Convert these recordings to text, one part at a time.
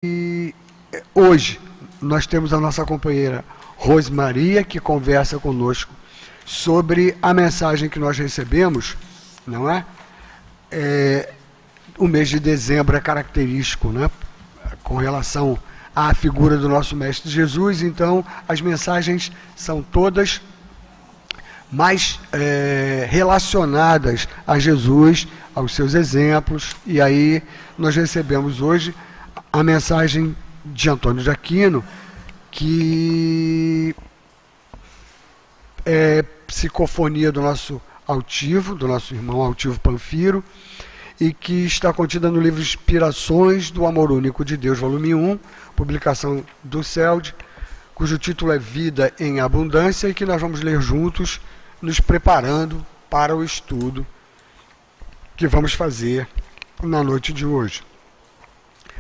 E hoje nós temos a nossa companheira Rosmaria, que conversa conosco sobre a mensagem que nós recebemos, não é? O mês de dezembro é característico, né? Com relação à figura do nosso Mestre Jesus, então as mensagens são todas mais relacionadas a Jesus, aos seus exemplos, e aí nós recebemos hoje a mensagem de Antônio de Aquino, que é psicofonia do nosso altivo, do nosso irmão altivo Panfiro, e que está contida no livro Inspirações do Amor Único de Deus, volume 1, publicação do CELD, cujo título é Vida em Abundância, e que nós vamos ler juntos, nos preparando para o estudo que vamos fazer na noite de hoje.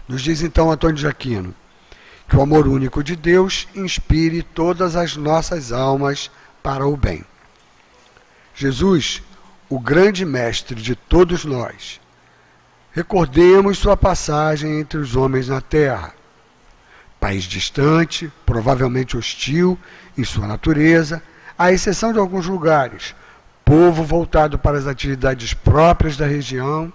Nos diz então Antônio de Aquino que o amor único de Deus inspire todas as nossas almas para o bem. Jesus, o grande mestre de todos nós, recordemos sua passagem entre os homens na terra. País distante, provavelmente hostil em sua natureza, à exceção de alguns lugares, povo voltado para as atividades próprias da região,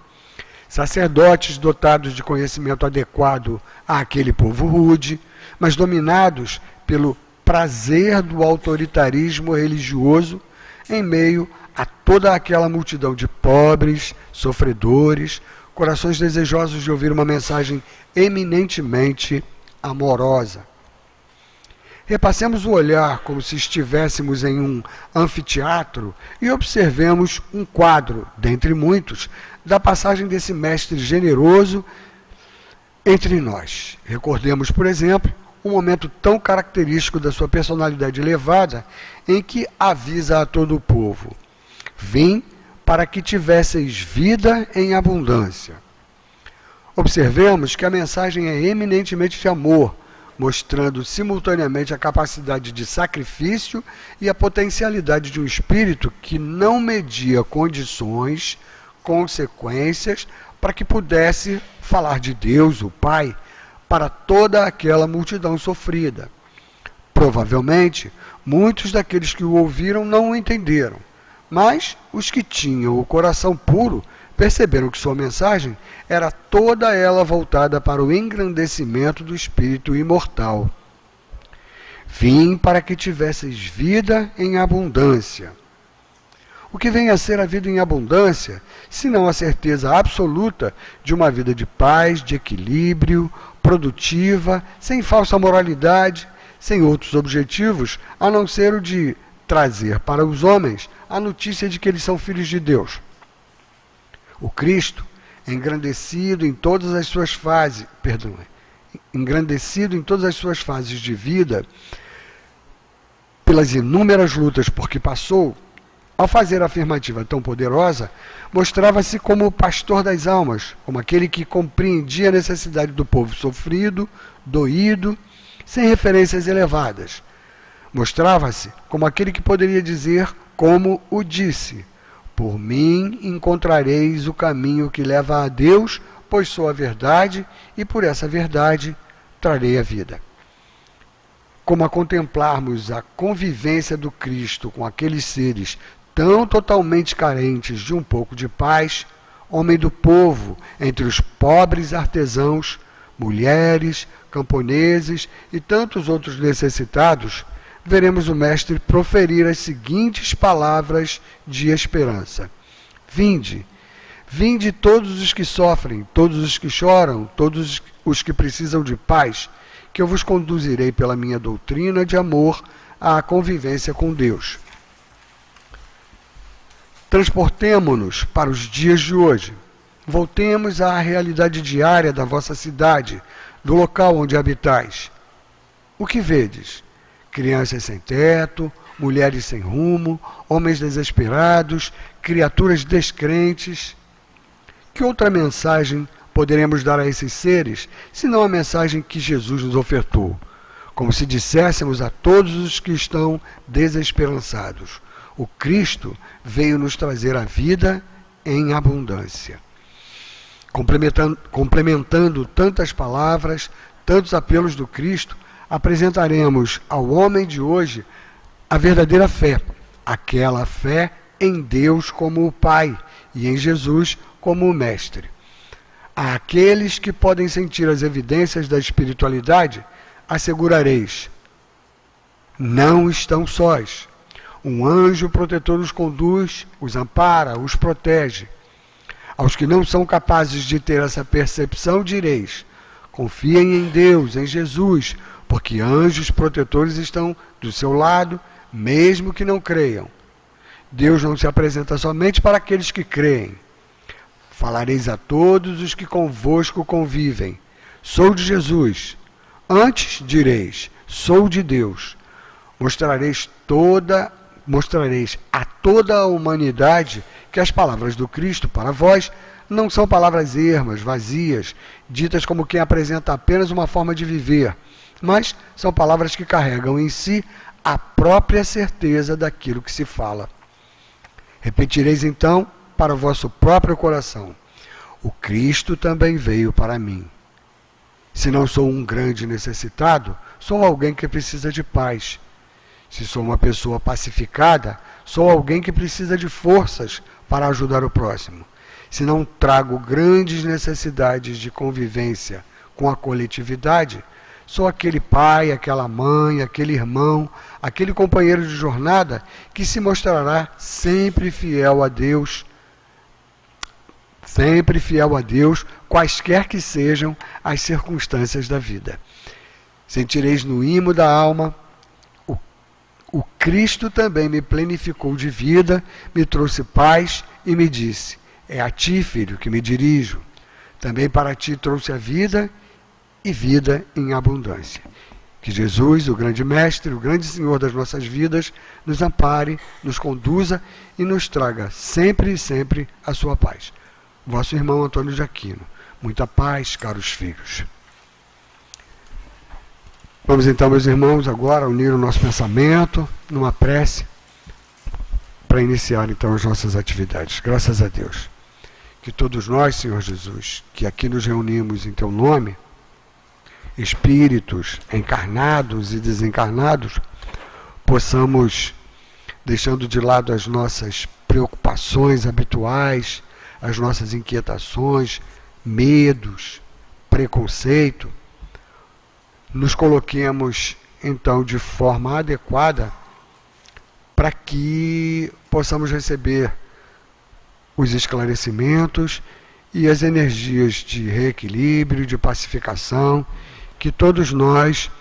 sacerdotes dotados de conhecimento adequado àquele povo rude, mas dominados pelo prazer do autoritarismo religioso em meio a toda aquela multidão de pobres, sofredores, corações desejosos de ouvir uma mensagem eminentemente amorosa. Repassemos o olhar como se estivéssemos em um anfiteatro e observemos um quadro, dentre muitos, da passagem desse mestre generoso entre nós. Recordemos, por exemplo, um momento tão característico da sua personalidade elevada, em que avisa a todo o povo: vim para que tivesseis vida em abundância. Observemos que a mensagem é eminentemente de amor, mostrando simultaneamente a capacidade de sacrifício e a potencialidade de um espírito que não media condições, consequências, para que pudesse falar de Deus, o Pai, para toda aquela multidão sofrida. Provavelmente, muitos daqueles que o ouviram não o entenderam, mas os que tinham o coração puro perceberam que sua mensagem era toda ela voltada para o engrandecimento do espírito imortal. Vim para que tivesseis vida em abundância. O que vem a ser a vida em abundância, senão a certeza absoluta de uma vida de paz, de equilíbrio, produtiva, sem falsa moralidade, sem outros objetivos, a não ser o de trazer para os homens a notícia de que eles são filhos de Deus. O Cristo, engrandecido em todas as suas fases de vida, pelas inúmeras lutas por que passou, ao fazer a afirmativa tão poderosa, mostrava-se como o pastor das almas, como aquele que compreendia a necessidade do povo sofrido, doído, sem referências elevadas. Mostrava-se como aquele que poderia dizer, como o disse: por mim encontrareis o caminho que leva a Deus, pois sou a verdade, e por essa verdade trarei a vida. Como a contemplarmos a convivência do Cristo com aqueles seres tão totalmente carentes de um pouco de paz, homem do povo, entre os pobres artesãos, mulheres, camponeses e tantos outros necessitados, veremos o Mestre proferir as seguintes palavras de esperança: vinde, vinde todos os que sofrem, todos os que choram, todos os que precisam de paz, que eu vos conduzirei pela minha doutrina de amor à convivência com Deus. Transportemo-nos para os dias de hoje. Voltemos à realidade diária da vossa cidade, do local onde habitais. O que vedes? Crianças sem teto, mulheres sem rumo, homens desesperados, criaturas descrentes. Que outra mensagem poderemos dar a esses seres, senão a mensagem que Jesus nos ofertou? Como se disséssemos a todos os que estão desesperançados: o Cristo veio nos trazer a vida em abundância. Complementando tantas palavras, tantos apelos do Cristo, apresentaremos ao homem de hoje a verdadeira fé, aquela fé em Deus como o Pai e em Jesus como o Mestre. Àqueles que podem sentir as evidências da espiritualidade, assegurareis: não estão sós. Um anjo protetor os conduz, os ampara, os protege. Aos que não são capazes de ter essa percepção, direis: confiem em Deus, em Jesus, porque anjos protetores estão do seu lado, mesmo que não creiam. Deus não se apresenta somente para aqueles que creem. Falareis a todos os que convosco convivem: sou de Jesus. Antes direis: sou de Deus. Mostrareis a toda a humanidade que as palavras do Cristo para vós não são palavras ermas, vazias, ditas como quem apresenta apenas uma forma de viver, mas são palavras que carregam em si a própria certeza daquilo que se fala. Repetireis então para o vosso próprio coração: o Cristo também veio para mim. Se não sou um grande necessitado, sou alguém que precisa de paz. Se sou uma pessoa pacificada, sou alguém que precisa de forças para ajudar o próximo. Se não trago grandes necessidades de convivência com a coletividade, sou aquele pai, aquela mãe, aquele irmão, aquele companheiro de jornada que se mostrará sempre fiel a Deus, quaisquer que sejam as circunstâncias da vida. Sentireis no imo da alma: o Cristo também me plenificou de vida, me trouxe paz e me disse: é a ti, filho, que me dirijo. Também para ti trouxe a vida e vida em abundância. Que Jesus, o grande Mestre, o grande Senhor das nossas vidas, nos ampare, nos conduza e nos traga sempre e sempre a sua paz. Vosso irmão Antônio de Aquino. Muita paz, caros filhos. Vamos então, meus irmãos, agora unir o nosso pensamento numa prece para iniciar então as nossas atividades. Graças a Deus. Que todos nós, Senhor Jesus, que aqui nos reunimos em Teu nome, espíritos encarnados e desencarnados, possamos, deixando de lado as nossas preocupações habituais, as nossas inquietações, medos, preconceito, nos coloquemos então de forma adequada para que possamos receber os esclarecimentos e as energias de reequilíbrio, de pacificação que todos nós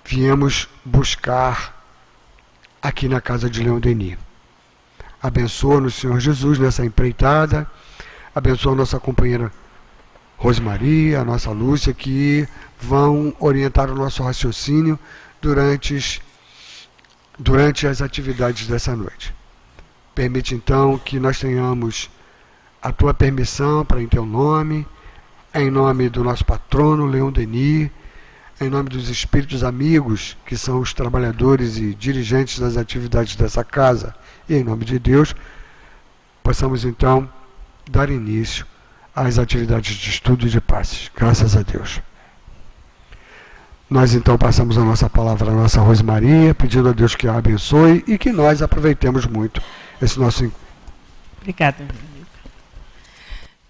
viemos buscar aqui na casa de Leon Denis. Abençoa-nos, Senhor Jesus, nessa empreitada. Abençoa a nossa companheira Rosemaria, a nossa Lúcia, que vão orientar o nosso raciocínio durante as atividades dessa noite. Permite então que nós tenhamos a Tua permissão para em Teu nome, em nome do nosso patrono Leon Denis, em nome dos espíritos amigos, que são os trabalhadores e dirigentes das atividades dessa casa, e em nome de Deus, possamos então dar início às atividades de estudo e de passes. Graças a Deus. Nós então passamos a nossa palavra à nossa Rosemaria, pedindo a Deus que a abençoe e que nós aproveitemos muito esse nosso encontro. Obrigada.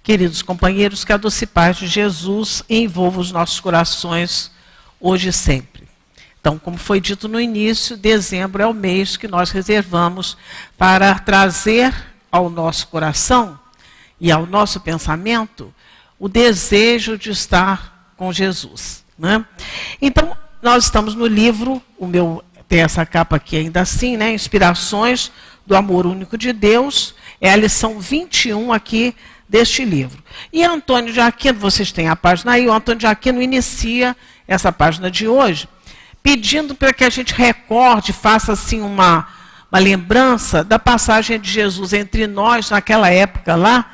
Queridos companheiros, que a doce paz de Jesus envolva os nossos corações hoje e sempre. Então, como foi dito no início, dezembro é o mês que nós reservamos para trazer ao nosso coração e ao nosso pensamento o desejo de estar com Jesus, né? Então, nós estamos no livro, tem essa capa aqui ainda assim, né? Inspirações do Amor Único de Deus, é a lição 21 aqui deste livro. E Antônio de Aquino, vocês têm a página aí, o Antônio de Aquino inicia essa página de hoje, pedindo para que a gente recorde, faça assim uma lembrança da passagem de Jesus entre nós, naquela época lá,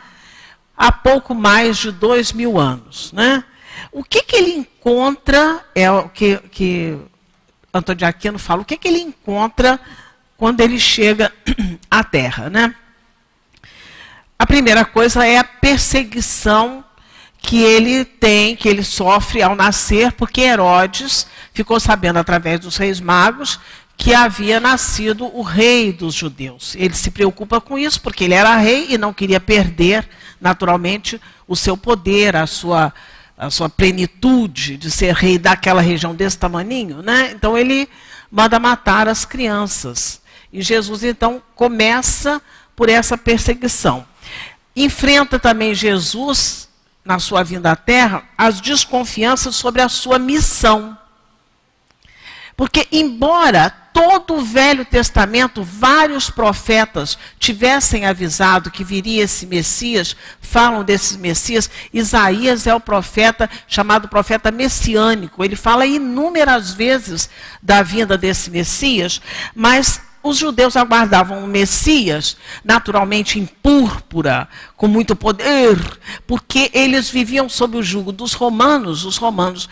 há pouco mais de 2000 anos, né? O que ele encontra, é o que Antônio de Aquino fala, o que ele encontra quando ele chega à Terra, né? A primeira coisa é a perseguição que ele sofre ao nascer, porque Herodes ficou sabendo através dos reis magos que havia nascido o rei dos judeus. Ele se preocupa com isso, porque ele era rei e não queria perder, naturalmente, o seu poder, a sua plenitude de ser rei daquela região desse tamaninho, né? Então ele manda matar as crianças. E Jesus, então, começa por essa perseguição. Enfrenta também Jesus, na sua vinda à Terra, as desconfianças sobre a sua missão. Porque, embora todo o Velho Testamento, vários profetas tivessem avisado que viria esse Messias, falam desses Messias, Isaías é o profeta chamado profeta messiânico. Ele fala inúmeras vezes da vinda desse Messias, mas os judeus aguardavam um Messias, naturalmente em púrpura, com muito poder, porque eles viviam sob o jugo dos romanos. Os romanos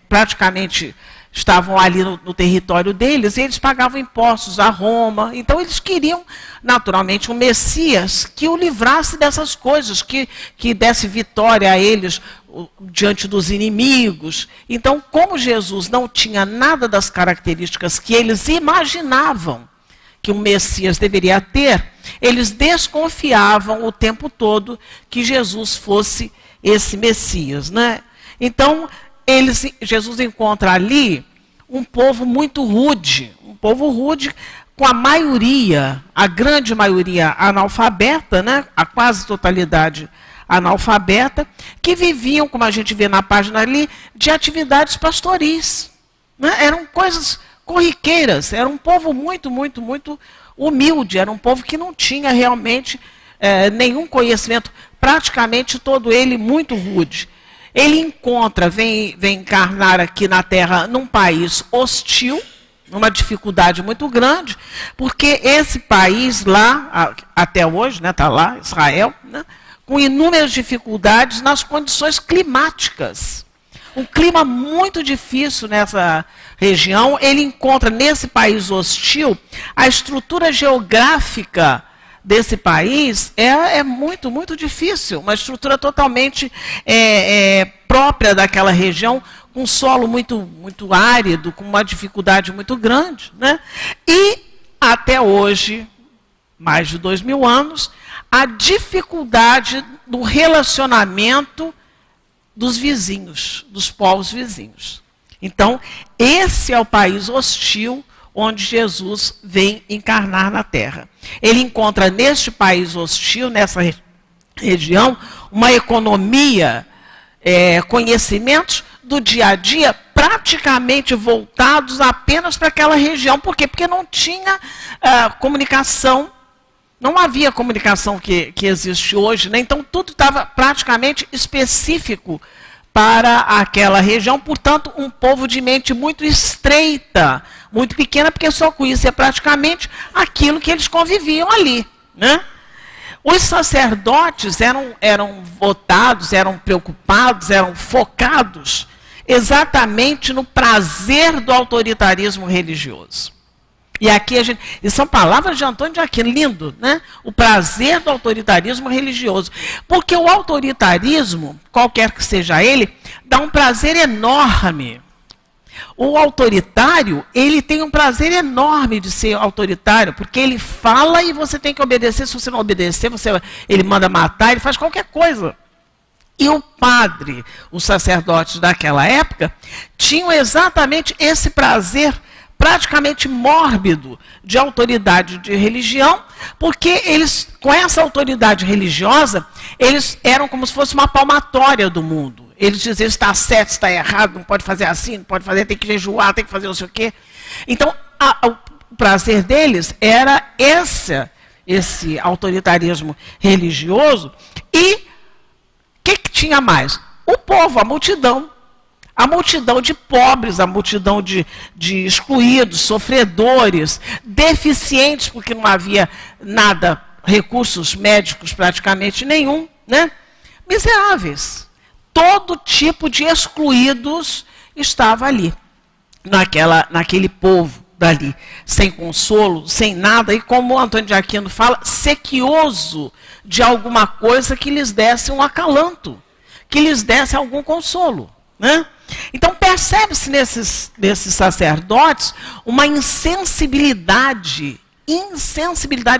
praticamente estavam ali no território deles, e eles pagavam impostos a Roma. Então eles queriam, naturalmente, um Messias que o livrasse dessas coisas, que desse vitória a eles diante dos inimigos. Então, como Jesus não tinha nada das características que eles imaginavam que um Messias deveria ter, eles desconfiavam o tempo todo que Jesus fosse esse Messias, né? Então, Jesus encontra ali um povo muito rude, com a maioria, a grande maioria analfabeta, né? A quase totalidade analfabeta, que viviam, como a gente vê na página ali, de atividades pastoris, né? Eram coisas corriqueiras, era um povo muito, muito, muito humilde, era um povo que não tinha realmente nenhum conhecimento, praticamente todo ele muito rude. Ele vem encarnar aqui na Terra num país hostil, numa dificuldade muito grande, porque esse país lá, até hoje, né, está lá, Israel, né, com inúmeras dificuldades nas condições climáticas. Um clima muito difícil nessa região. Ele encontra nesse país hostil a estrutura geográfica desse país é muito, muito difícil. Uma estrutura totalmente própria daquela região, com solo muito, muito árido, com uma dificuldade muito grande, né? E até hoje, mais de 2000 anos, a dificuldade do relacionamento dos vizinhos, dos povos vizinhos. Então, esse é o país hostil onde Jesus vem encarnar na Terra. Ele encontra neste país hostil, nessa região, uma economia, conhecimentos do dia a dia praticamente voltados apenas para aquela região. Por quê? Porque não tinha comunicação, não havia comunicação que existe hoje, né? Então tudo estava praticamente específico para aquela região, portanto, um povo de mente muito estreita, muito pequena, porque só conhecia praticamente aquilo que eles conviviam ali, né? Os sacerdotes eram votados, eram preocupados, eram focados exatamente no prazer do autoritarismo religioso. E aqui e são palavras de Antônio de Aquino, lindo, né? O prazer do autoritarismo religioso. Porque o autoritarismo, qualquer que seja ele, dá um prazer enorme. O autoritário, ele tem um prazer enorme de ser autoritário, porque ele fala e você tem que obedecer. Se você não obedecer, ele manda matar, ele faz qualquer coisa. E o padre, os sacerdotes daquela época, tinham exatamente esse prazer praticamente mórbido de autoridade de religião, porque eles, com essa autoridade religiosa, eles eram como se fosse uma palmatória do mundo. Eles diziam, está certo, está errado, não pode fazer assim, não pode fazer, tem que jejuar, tem que fazer não sei o quê. Então, o prazer deles era esse autoritarismo religioso. E o que tinha mais? O povo, a multidão de pobres, a multidão de excluídos, sofredores, deficientes, porque não havia nada, recursos médicos praticamente nenhum, né? Miseráveis. Todo tipo de excluídos estava ali, naquele povo dali, sem consolo, sem nada, e como Antônio de Aquino fala, sequioso de alguma coisa que lhes desse um acalanto, que lhes desse algum consolo, né? Então percebe-se nesses sacerdotes uma insensibilidade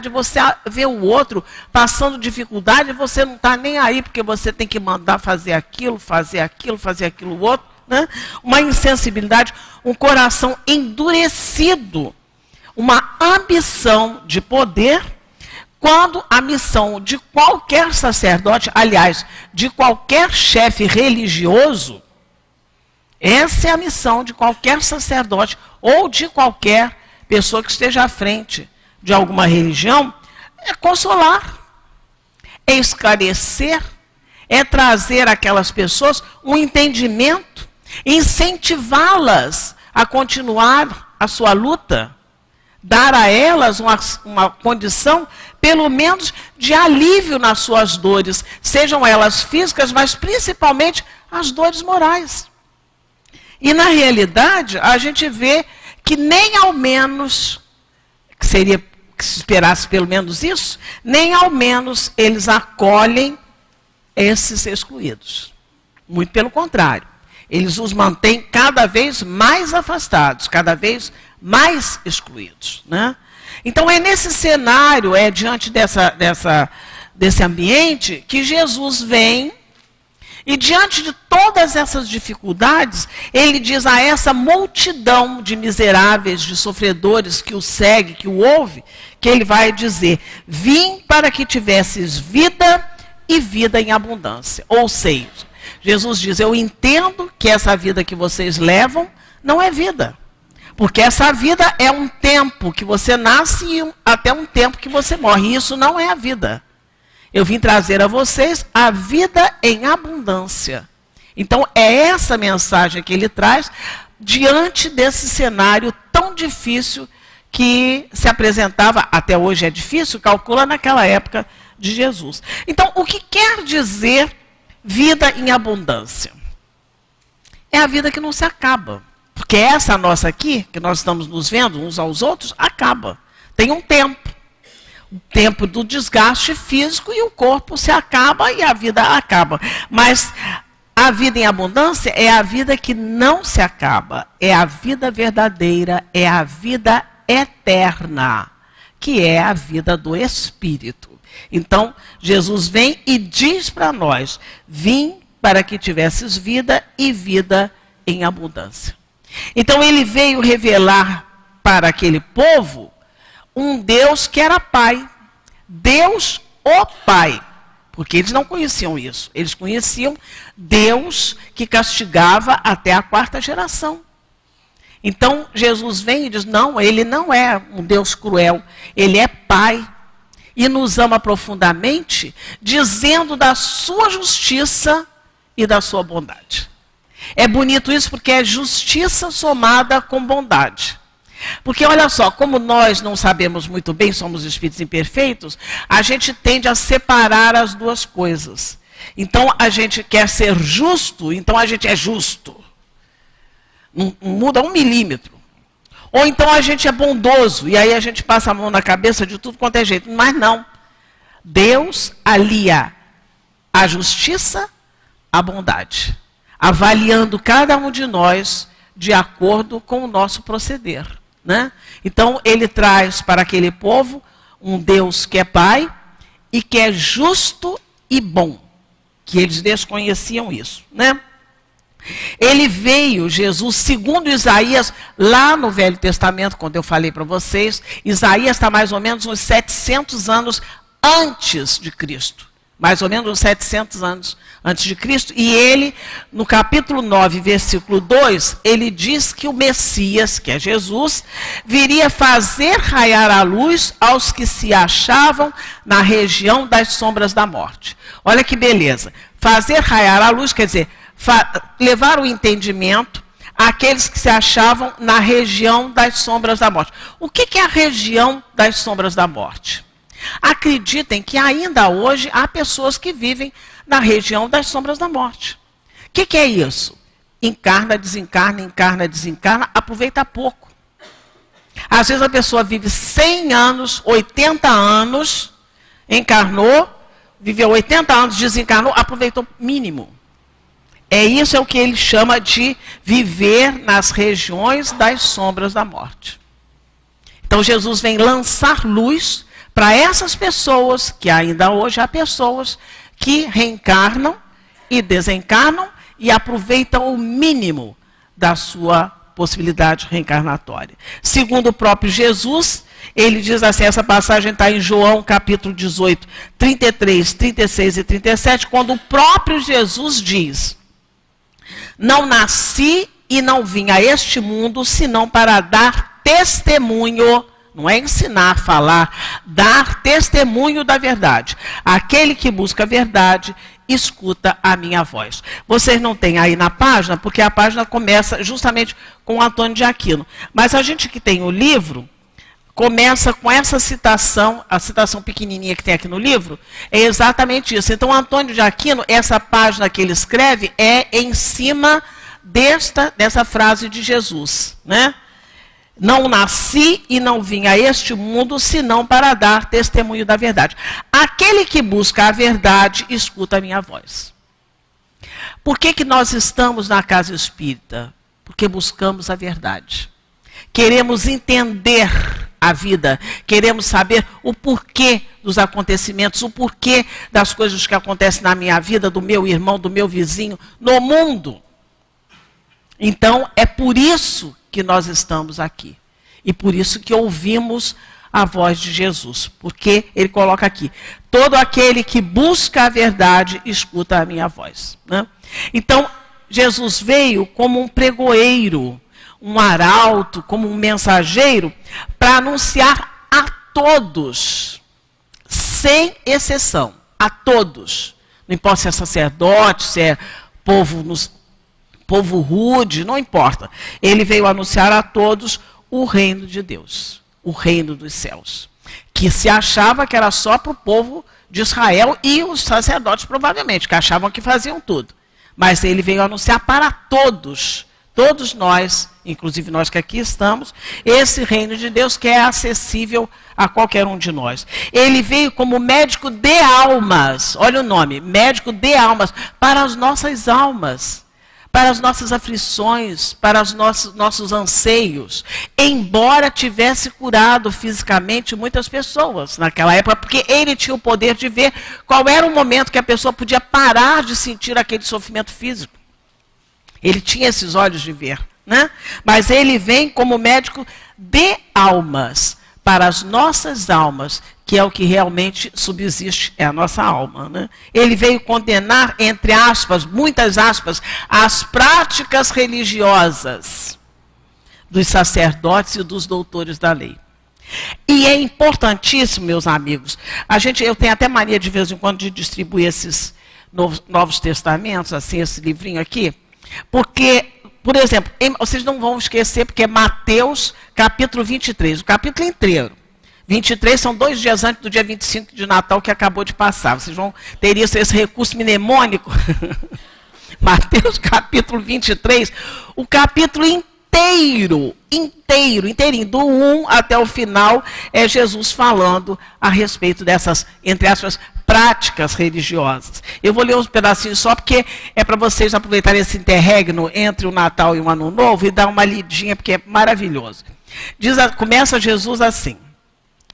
de você ver o outro passando dificuldade e você não está nem aí porque você tem que mandar fazer aquilo outro, né? Uma insensibilidade, um coração endurecido, uma ambição de poder, quando a missão de qualquer sacerdote, aliás, de qualquer chefe religioso, essa é a missão de qualquer sacerdote ou de qualquer pessoa que esteja à frente de alguma religião, é consolar, é esclarecer, é trazer àquelas pessoas um entendimento, incentivá-las a continuar a sua luta, dar a elas uma condição, pelo menos, de alívio nas suas dores, sejam elas físicas, mas principalmente as dores morais. E na realidade, a gente vê que nem ao menos, que seria que se esperasse pelo menos isso, nem ao menos eles acolhem esses excluídos. Muito pelo contrário. Eles os mantêm cada vez mais afastados, cada vez mais excluídos, né? Então é nesse cenário, é diante desse ambiente, que Jesus vem e diante de todas essas dificuldades, ele diz a essa multidão de miseráveis, de sofredores que o segue, que o ouve, que ele vai dizer: vim para que tivesses vida e vida em abundância. Ou seja, Jesus diz: eu entendo que essa vida que vocês levam não é vida. Porque essa vida é um tempo que você nasce e até um tempo que você morre. E isso não é a vida. Eu vim trazer a vocês a vida em abundância. Então, é essa mensagem que ele traz diante desse cenário tão difícil que se apresentava, até hoje é difícil, calcula naquela época de Jesus. Então, o que quer dizer vida em abundância? É a vida que não se acaba. Porque essa nossa aqui, que nós estamos nos vendo uns aos outros, acaba. Tem um tempo. O tempo do desgaste físico e o corpo se acaba e a vida acaba. Mas a vida em abundância é a vida que não se acaba. É a vida verdadeira, é a vida eterna, que é a vida do Espírito. Então, Jesus vem e diz para nós: vim para que tivesses vida e vida em abundância. Então, ele veio revelar para aquele povo um Deus que era Pai. Deus, o Pai. Porque eles não conheciam isso. Eles conheciam Deus que castigava até a 4ª geração. Então, Jesus vem e diz: não, ele não é um Deus cruel. Ele é Pai. E nos ama profundamente, dizendo da sua justiça e da sua bondade. É bonito isso porque é justiça somada com bondade. Porque olha só, como nós não sabemos muito bem, somos espíritos imperfeitos, a gente tende a separar as duas coisas. Então a gente quer ser justo, então a gente é justo. Não muda 1 milímetro. Ou então a gente é bondoso, e aí a gente passa a mão na cabeça de tudo quanto é jeito. Mas não. Deus alia a justiça à bondade, avaliando cada um de nós de acordo com o nosso proceder. Né? Então, ele traz para aquele povo um Deus que é Pai e que é justo e bom, que eles desconheciam isso. Né? Ele veio, Jesus, segundo Isaías, lá no Velho Testamento, quando eu falei para vocês, Isaías está mais ou menos uns 700 anos antes de Cristo. Mais ou menos uns 700 anos antes de Cristo. E ele, no capítulo 9, versículo 2, ele diz que o Messias, que é Jesus, viria fazer raiar a luz aos que se achavam na região das sombras da morte. Olha que beleza. Fazer raiar a luz quer dizer levar o entendimento àqueles que se achavam na região das sombras da morte. O que é a região das sombras da morte? Acreditem que ainda hoje há pessoas que vivem na região das sombras da morte. O que é isso? Encarna, desencarna, aproveita pouco. Às vezes a pessoa vive 100 anos, 80 anos, encarnou, viveu 80 anos, desencarnou, aproveitou mínimo. Isso é o que ele chama de viver nas regiões das sombras da morte. Então Jesus vem lançar luz para essas pessoas, que ainda hoje há pessoas que reencarnam e desencarnam e aproveitam o mínimo da sua possibilidade reencarnatória. Segundo o próprio Jesus, ele diz assim, essa passagem está em João capítulo 18, 33, 36 e 37, quando o próprio Jesus diz: não nasci e não vim a este mundo senão para dar testemunho, não é ensinar, falar, dar testemunho da verdade. Aquele que busca a verdade, escuta a minha voz. Vocês não têm aí na página, porque a página começa justamente com Antônio de Aquino. Mas a gente que tem o livro, começa com essa citação, a citação pequenininha que tem aqui no livro, é exatamente isso. Então, Antônio de Aquino, essa página que ele escreve, é em cima dessa frase de Jesus, né? Não nasci e não vim a este mundo, senão para dar testemunho da verdade. Aquele que busca a verdade, escuta a minha voz. Por que nós estamos na casa espírita? Porque buscamos a verdade. Queremos entender a vida, queremos saber o porquê dos acontecimentos, o porquê das coisas que acontecem na minha vida, do meu irmão, do meu vizinho, no mundo. Então, é por isso que nós estamos aqui. E por isso que ouvimos a voz de Jesus. Porque ele coloca aqui, todo aquele que busca a verdade, escuta a minha voz. Né? Então, Jesus veio como um pregoeiro, um arauto, como um mensageiro, para anunciar a todos, sem exceção, a todos. Não importa se é sacerdote, se é povo rude, não importa. Ele veio anunciar a todos o reino de Deus, o reino dos céus, que se achava que era só para o povo de Israel e os sacerdotes provavelmente, que achavam que faziam tudo. Mas ele veio anunciar para todos, todos nós, inclusive nós que aqui estamos, esse reino de Deus que é acessível a qualquer um de nós. Ele veio como médico de almas, olha o nome, médico de almas, para as nossas almas, para as nossas aflições, para os nossos anseios, embora tivesse curado fisicamente muitas pessoas naquela época, porque ele tinha o poder de ver qual era o momento que a pessoa podia parar de sentir aquele sofrimento físico. Ele tinha esses olhos de ver, né? Mas ele vem como médico de almas, para as nossas almas, que é o que realmente subsiste, é a nossa alma, né? Ele veio condenar, entre aspas, muitas aspas, as práticas religiosas dos sacerdotes e dos doutores da lei. E é importantíssimo, meus amigos, eu tenho até mania de vez em quando de distribuir esses novos testamentos, assim, esse livrinho aqui, porque, por exemplo, vocês não vão esquecer, porque é Mateus capítulo 23, o capítulo inteiro. 23 são 2 dias antes do dia 25 de Natal que acabou de passar. Vocês vão ter esse recurso mnemônico. Mateus capítulo 23, o capítulo inteirinho, do 1 até o final, é Jesus falando a respeito dessas, entre aspas, práticas religiosas. Eu vou ler uns pedacinhos só, porque é para vocês aproveitarem esse interregno entre o Natal e o Ano Novo e dar uma lidinha, porque é maravilhoso. Começa Jesus assim.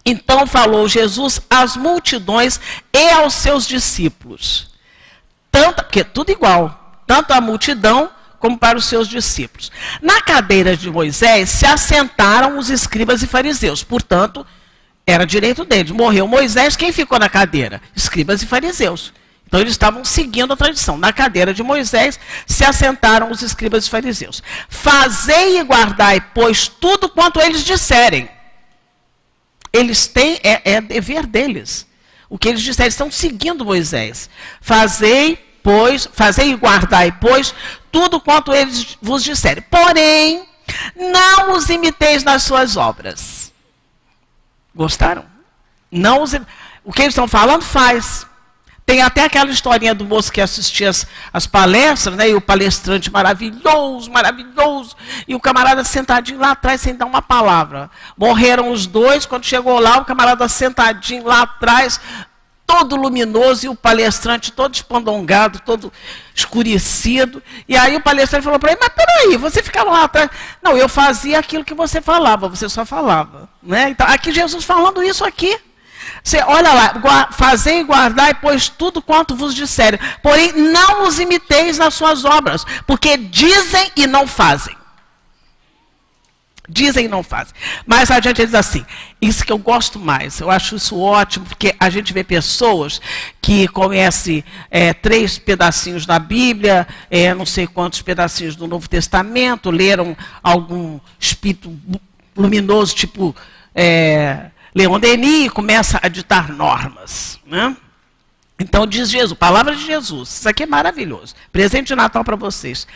Então falou Jesus às multidões e aos seus discípulos. Porque tudo igual, tanto a multidão como para os seus discípulos. Na cadeira de Moisés se assentaram os escribas e fariseus. Portanto, era direito deles. Morreu Moisés, quem ficou na cadeira? Escribas e fariseus. Então eles estavam seguindo a tradição. Na cadeira de Moisés se assentaram os escribas e fariseus. Fazei e guardai, pois, tudo quanto eles disserem. Eles têm, é dever deles. O que eles disserem, eles estão seguindo Moisés. Fazei e guardai, pois, tudo quanto eles vos disserem. Porém, não os imiteis nas suas obras. Gostaram? O que eles estão falando, faz. Tem até aquela historinha do moço que assistia as palestras, né? E o palestrante maravilhoso, e o camarada sentadinho lá atrás sem dar uma palavra. Morreram os dois, quando chegou lá, o camarada sentadinho lá atrás, todo luminoso e o palestrante todo espandongado, todo escurecido. E aí o palestrante falou para ele, mas peraí, você ficava lá atrás. Não, eu fazia aquilo que você falava, você só falava. Né? Então, aqui Jesus falando isso aqui. Você, olha lá, fazei e guardai, pois tudo quanto vos disserem. Porém, não os imiteis nas suas obras, porque dizem e não fazem. Dizem e não fazem. Mais adiante ele diz assim, isso que eu gosto mais, eu acho isso ótimo, porque a gente vê pessoas que conhecem 3 pedacinhos da Bíblia, não sei quantos pedacinhos do Novo Testamento, leram algum espírito luminoso, tipo Leon Denis, e começa a ditar normas. Né? Então diz Jesus, palavra de Jesus, isso aqui é maravilhoso, presente de Natal para vocês.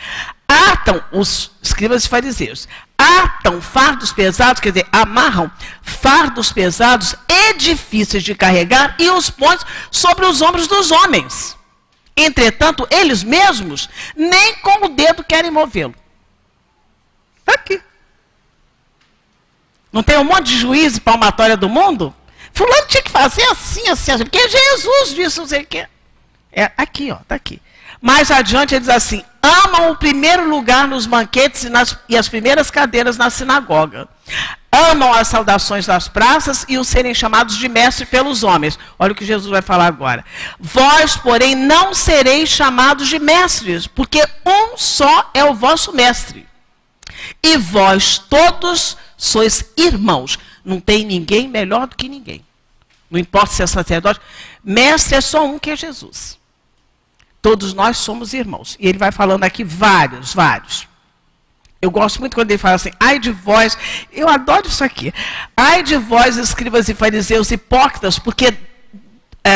Atam os escribas e fariseus, atam fardos pesados, quer dizer, amarram fardos pesados e difíceis de carregar e os põem sobre os ombros dos homens. Entretanto, eles mesmos nem com o dedo querem movê-lo. Está aqui. Não tem um monte de juízo e palmatória do mundo? Fulano tinha que fazer assim, assim, assim, porque Jesus disse não sei o quê. Aqui, ó, está aqui. Mais adiante ele diz assim, amam o primeiro lugar nos banquetes e as primeiras cadeiras na sinagoga. Amam as saudações das praças e os serem chamados de mestre pelos homens. Olha o que Jesus vai falar agora. Vós, porém, não sereis chamados de mestres, porque um só é o vosso mestre. E vós todos sois irmãos. Não tem ninguém melhor do que ninguém. Não importa se é sacerdote. Mestre é só um, que é Jesus. Todos nós somos irmãos. E ele vai falando aqui vários. Eu gosto muito quando ele fala assim, ai de vós, eu adoro isso aqui. Ai de vós, escribas e fariseus hipócritas, porque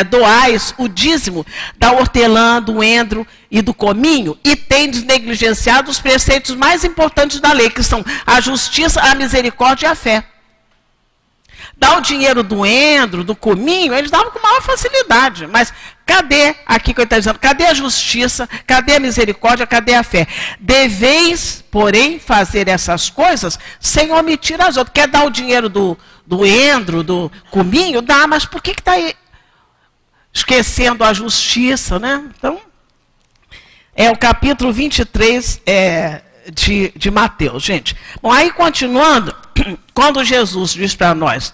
doais o dízimo da hortelã, do endro e do cominho, e tendes negligenciado os preceitos mais importantes da lei, que são a justiça, a misericórdia e a fé. Dá o dinheiro do endro, do cominho, eles davam com maior facilidade. Mas cadê, aqui que ele está dizendo, cadê a justiça, cadê a misericórdia, cadê a fé? Deveis, porém, fazer essas coisas sem omitir as outras. Quer dar o dinheiro do endro, do cominho? Dá, mas por que está aí esquecendo a justiça, né? Então, é o capítulo 23 de Mateus, gente. Bom, aí continuando, quando Jesus diz para nós,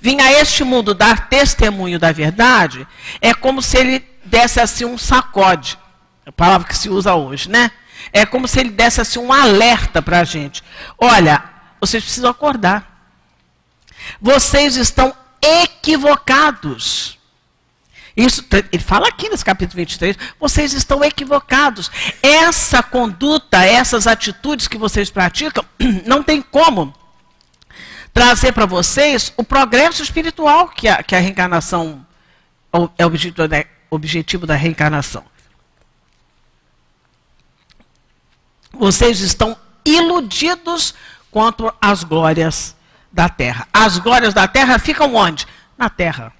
vim a este mundo dar testemunho da verdade, é como se ele desse assim um sacode, a palavra que se usa hoje, né? É como se ele desse assim um alerta para a gente. Olha, vocês precisam acordar. Vocês estão equivocados. Isso, ele fala aqui nesse capítulo 23, vocês estão equivocados. Essa conduta, essas atitudes que vocês praticam, não tem como trazer para vocês o progresso espiritual que a reencarnação é o objetivo da reencarnação. Vocês estão iludidos quanto às glórias da terra. As glórias da terra ficam onde? Na terra.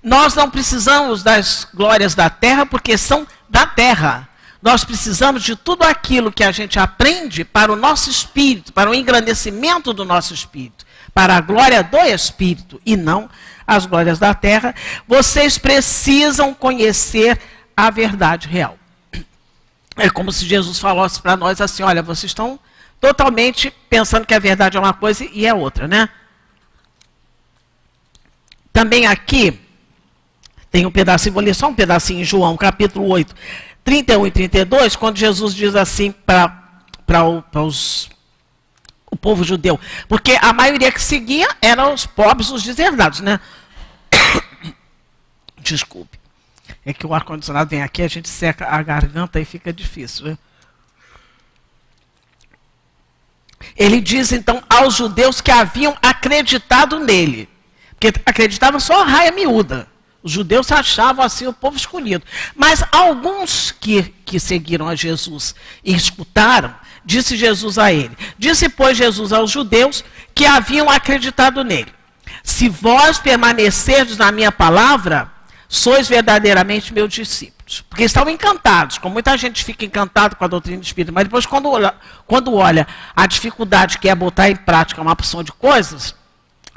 Nós não precisamos das glórias da terra porque são da terra. Nós precisamos de tudo aquilo que a gente aprende para o nosso espírito, para o engrandecimento do nosso espírito, para a glória do espírito e não as glórias da terra. Vocês precisam conhecer a verdade real. É como se Jesus falasse para nós assim, olha, vocês estão totalmente pensando que a verdade é uma coisa e é outra, né? Também aqui tem um pedacinho, vou ler só um pedacinho em João, capítulo 8, 31 e 32, quando Jesus diz assim para o povo judeu, porque a maioria que seguia eram os pobres, os deserdados, né? Desculpe. É que o ar-condicionado vem aqui, a gente seca a garganta e fica difícil, né? Ele diz, então, aos judeus que haviam acreditado nele. Porque acreditavam só a raia miúda. Os judeus achavam assim o povo escolhido. Mas alguns que seguiram a Jesus e escutaram, disse Jesus a ele. Disse, pois, Jesus aos judeus que haviam acreditado nele. Se vós permanecerdes na minha palavra, sois verdadeiramente meus discípulos. Porque estavam encantados, como muita gente fica encantado com a doutrina espírita, mas depois quando olha a dificuldade que é botar em prática uma opção de coisas,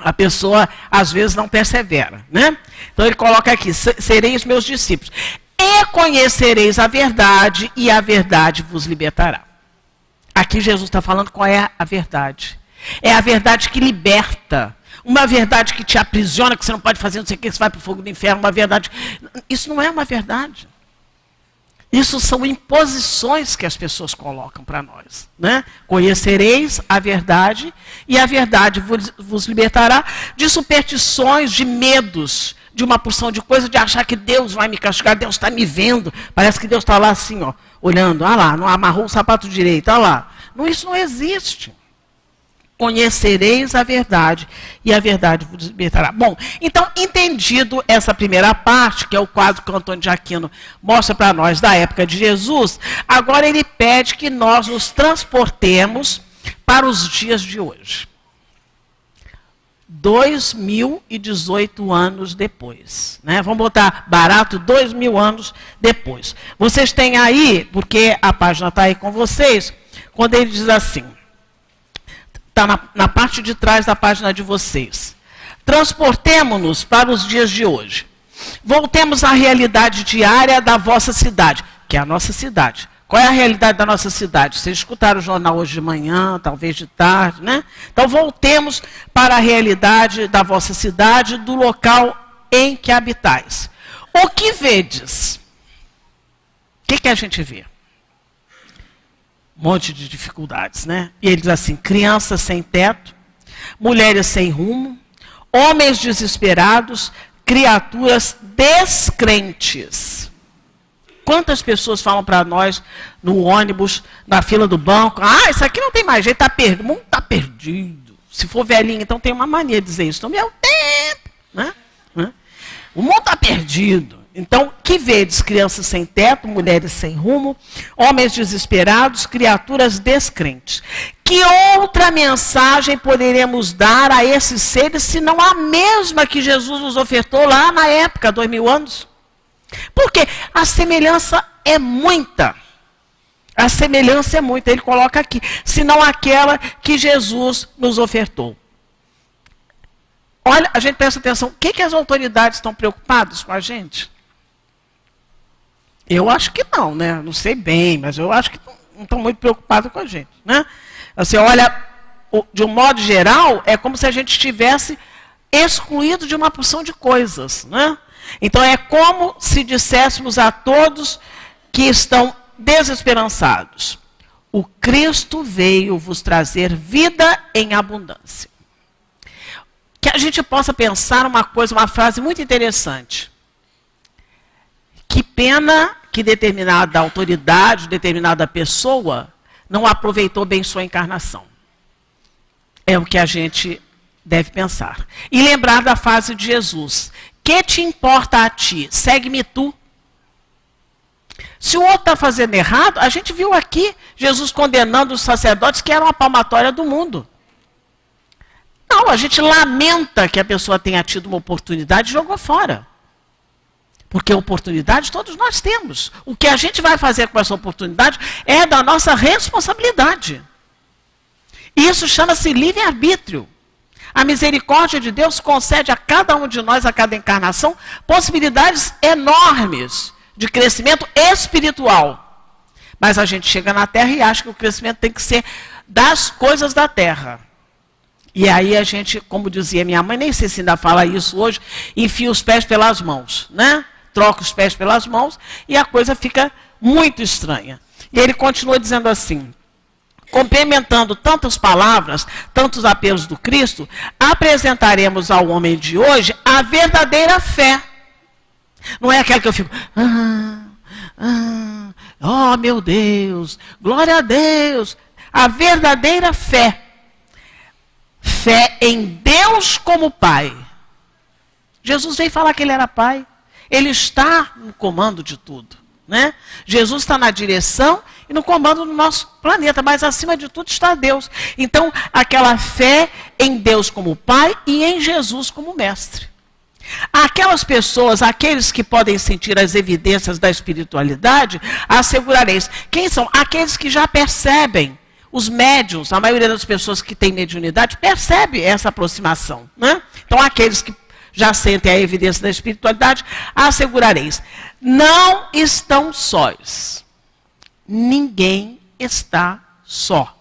a pessoa às vezes não persevera, né? Então ele coloca aqui, sereis meus discípulos, e conhecereis a verdade, e a verdade vos libertará. Aqui Jesus está falando qual é a verdade. É a verdade que liberta. Uma verdade que te aprisiona, que você não pode fazer não sei o que, você vai para o fogo do inferno, uma verdade. Isso não é uma verdade. Isso são imposições que as pessoas colocam para nós, né? Conhecereis a verdade, e a verdade vos libertará de superstições, de medos, de uma porção de coisas, de achar que Deus vai me castigar, Deus está me vendo. Parece que Deus está lá assim, ó, olhando, ah lá, não amarrou o sapato direito, ah lá. Não, isso não existe. Conhecereis a verdade, e a verdade vos libertará. Bom, então, entendido essa primeira parte, que é o quadro que o Antônio de Aquino mostra para nós da época de Jesus, agora ele pede que nós nos transportemos para os dias de hoje. 2018 anos depois, né? Vamos botar barato, 2000 anos depois. Vocês têm aí, porque a página está aí com vocês, quando ele diz assim, está na parte de trás da página de vocês. Transportemo-nos para os dias de hoje. Voltemos à realidade diária da vossa cidade, que é a nossa cidade. Qual é a realidade da nossa cidade? Vocês escutaram o jornal hoje de manhã, talvez de tarde, né? Então voltemos para a realidade da vossa cidade, do local em que habitais. O que vedes? O que a gente vê? Um monte de dificuldades, né? E ele diz assim, crianças sem teto, mulheres sem rumo, homens desesperados, criaturas descrentes. Quantas pessoas falam para nós no ônibus, na fila do banco, ah, isso aqui não tem mais jeito, tá perdido. O mundo está perdido. Se for velhinho, então tem uma mania de dizer isso. No meu tempo, né? O mundo está perdido. Então, que vedes? Crianças sem teto, mulheres sem rumo, homens desesperados, criaturas descrentes. Que outra mensagem poderemos dar a esses seres, se não a mesma que Jesus nos ofertou lá na época, 2000 anos? Porque a semelhança é muita. A semelhança é muita, ele coloca aqui, senão aquela que Jesus nos ofertou. Olha, a gente presta atenção, o que as autoridades estão preocupadas com a gente? Eu acho que não, né? Não sei bem, mas eu acho que não estão muito preocupados com a gente, né? Assim, olha, de um modo geral, é como se a gente estivesse excluído de uma porção de coisas, né? Então é como se disséssemos a todos que estão desesperançados: o Cristo veio vos trazer vida em abundância. Que a gente possa pensar uma coisa, uma frase muito interessante. Que pena que determinada autoridade, determinada pessoa não aproveitou bem sua encarnação. É o que a gente deve pensar. E lembrar da frase de Jesus: que te importa a ti? Segue-me tu. Se o outro está fazendo errado, a gente viu aqui Jesus condenando os sacerdotes que eram a palmatória do mundo. Não, a gente lamenta que a pessoa tenha tido uma oportunidade e jogou fora. Porque oportunidade todos nós temos. O que a gente vai fazer com essa oportunidade é da nossa responsabilidade. Isso chama-se livre-arbítrio. A misericórdia de Deus concede a cada um de nós, a cada encarnação, possibilidades enormes de crescimento espiritual. Mas a gente chega na Terra e acha que o crescimento tem que ser das coisas da Terra. E aí a gente, como dizia minha mãe, nem sei se ainda fala isso hoje, enfia os pés pelas mãos, né? Troca os pés pelas mãos e a coisa fica muito estranha. E ele continua dizendo assim: complementando tantas palavras, tantos apelos do Cristo, apresentaremos ao homem de hoje a verdadeira fé. Não é aquela que eu fico, oh meu Deus, glória a Deus. A verdadeira fé. Fé em Deus como Pai. Jesus veio falar que ele era Pai. Ele está no comando de tudo, né? Jesus está na direção e no comando do nosso planeta, mas acima de tudo está Deus. Então, aquela fé em Deus como Pai e em Jesus como Mestre. Aquelas pessoas, aqueles que podem sentir as evidências da espiritualidade, assegurareis. Quem são? Aqueles que já percebem Os médiuns, a maioria das pessoas que têm mediunidade, percebe essa aproximação, né? Então, aqueles que já sentem a evidência da espiritualidade, assegurareis, não estão sós. Ninguém está só.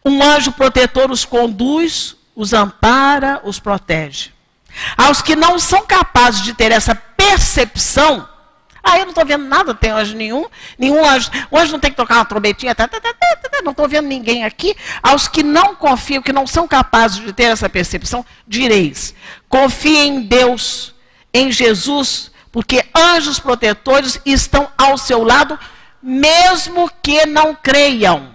Um anjo protetor os conduz, os ampara, os protege. Aos que não são capazes de ter essa percepção, eu não estou vendo nada, não tem anjo nenhum anjo. O anjo não tem que tocar uma trombetinha, não estou vendo ninguém aqui. Aos que não confiam, que não são capazes de ter essa percepção, direis, confiem em Deus, em Jesus, porque anjos protetores estão ao seu lado, mesmo que não creiam.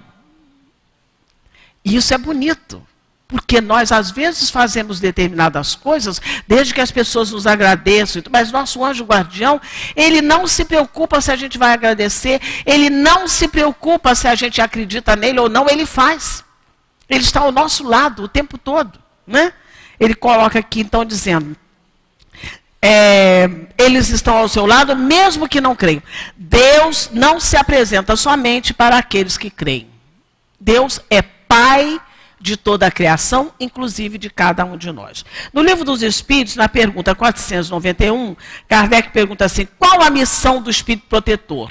Isso é bonito. Porque nós, às vezes, fazemos determinadas coisas, desde que as pessoas nos agradeçam, mas nosso anjo guardião, ele não se preocupa se a gente vai agradecer, ele não se preocupa se a gente acredita nele ou não, ele faz. Ele está ao nosso lado o tempo todo, né? Ele coloca aqui, então, dizendo, eles estão ao seu lado, mesmo que não creiam. Deus não se apresenta somente para aqueles que creem. Deus é Pai de toda a criação, inclusive de cada um de nós. No Livro dos Espíritos, na pergunta 491, Kardec pergunta assim, qual a missão do Espírito Protetor?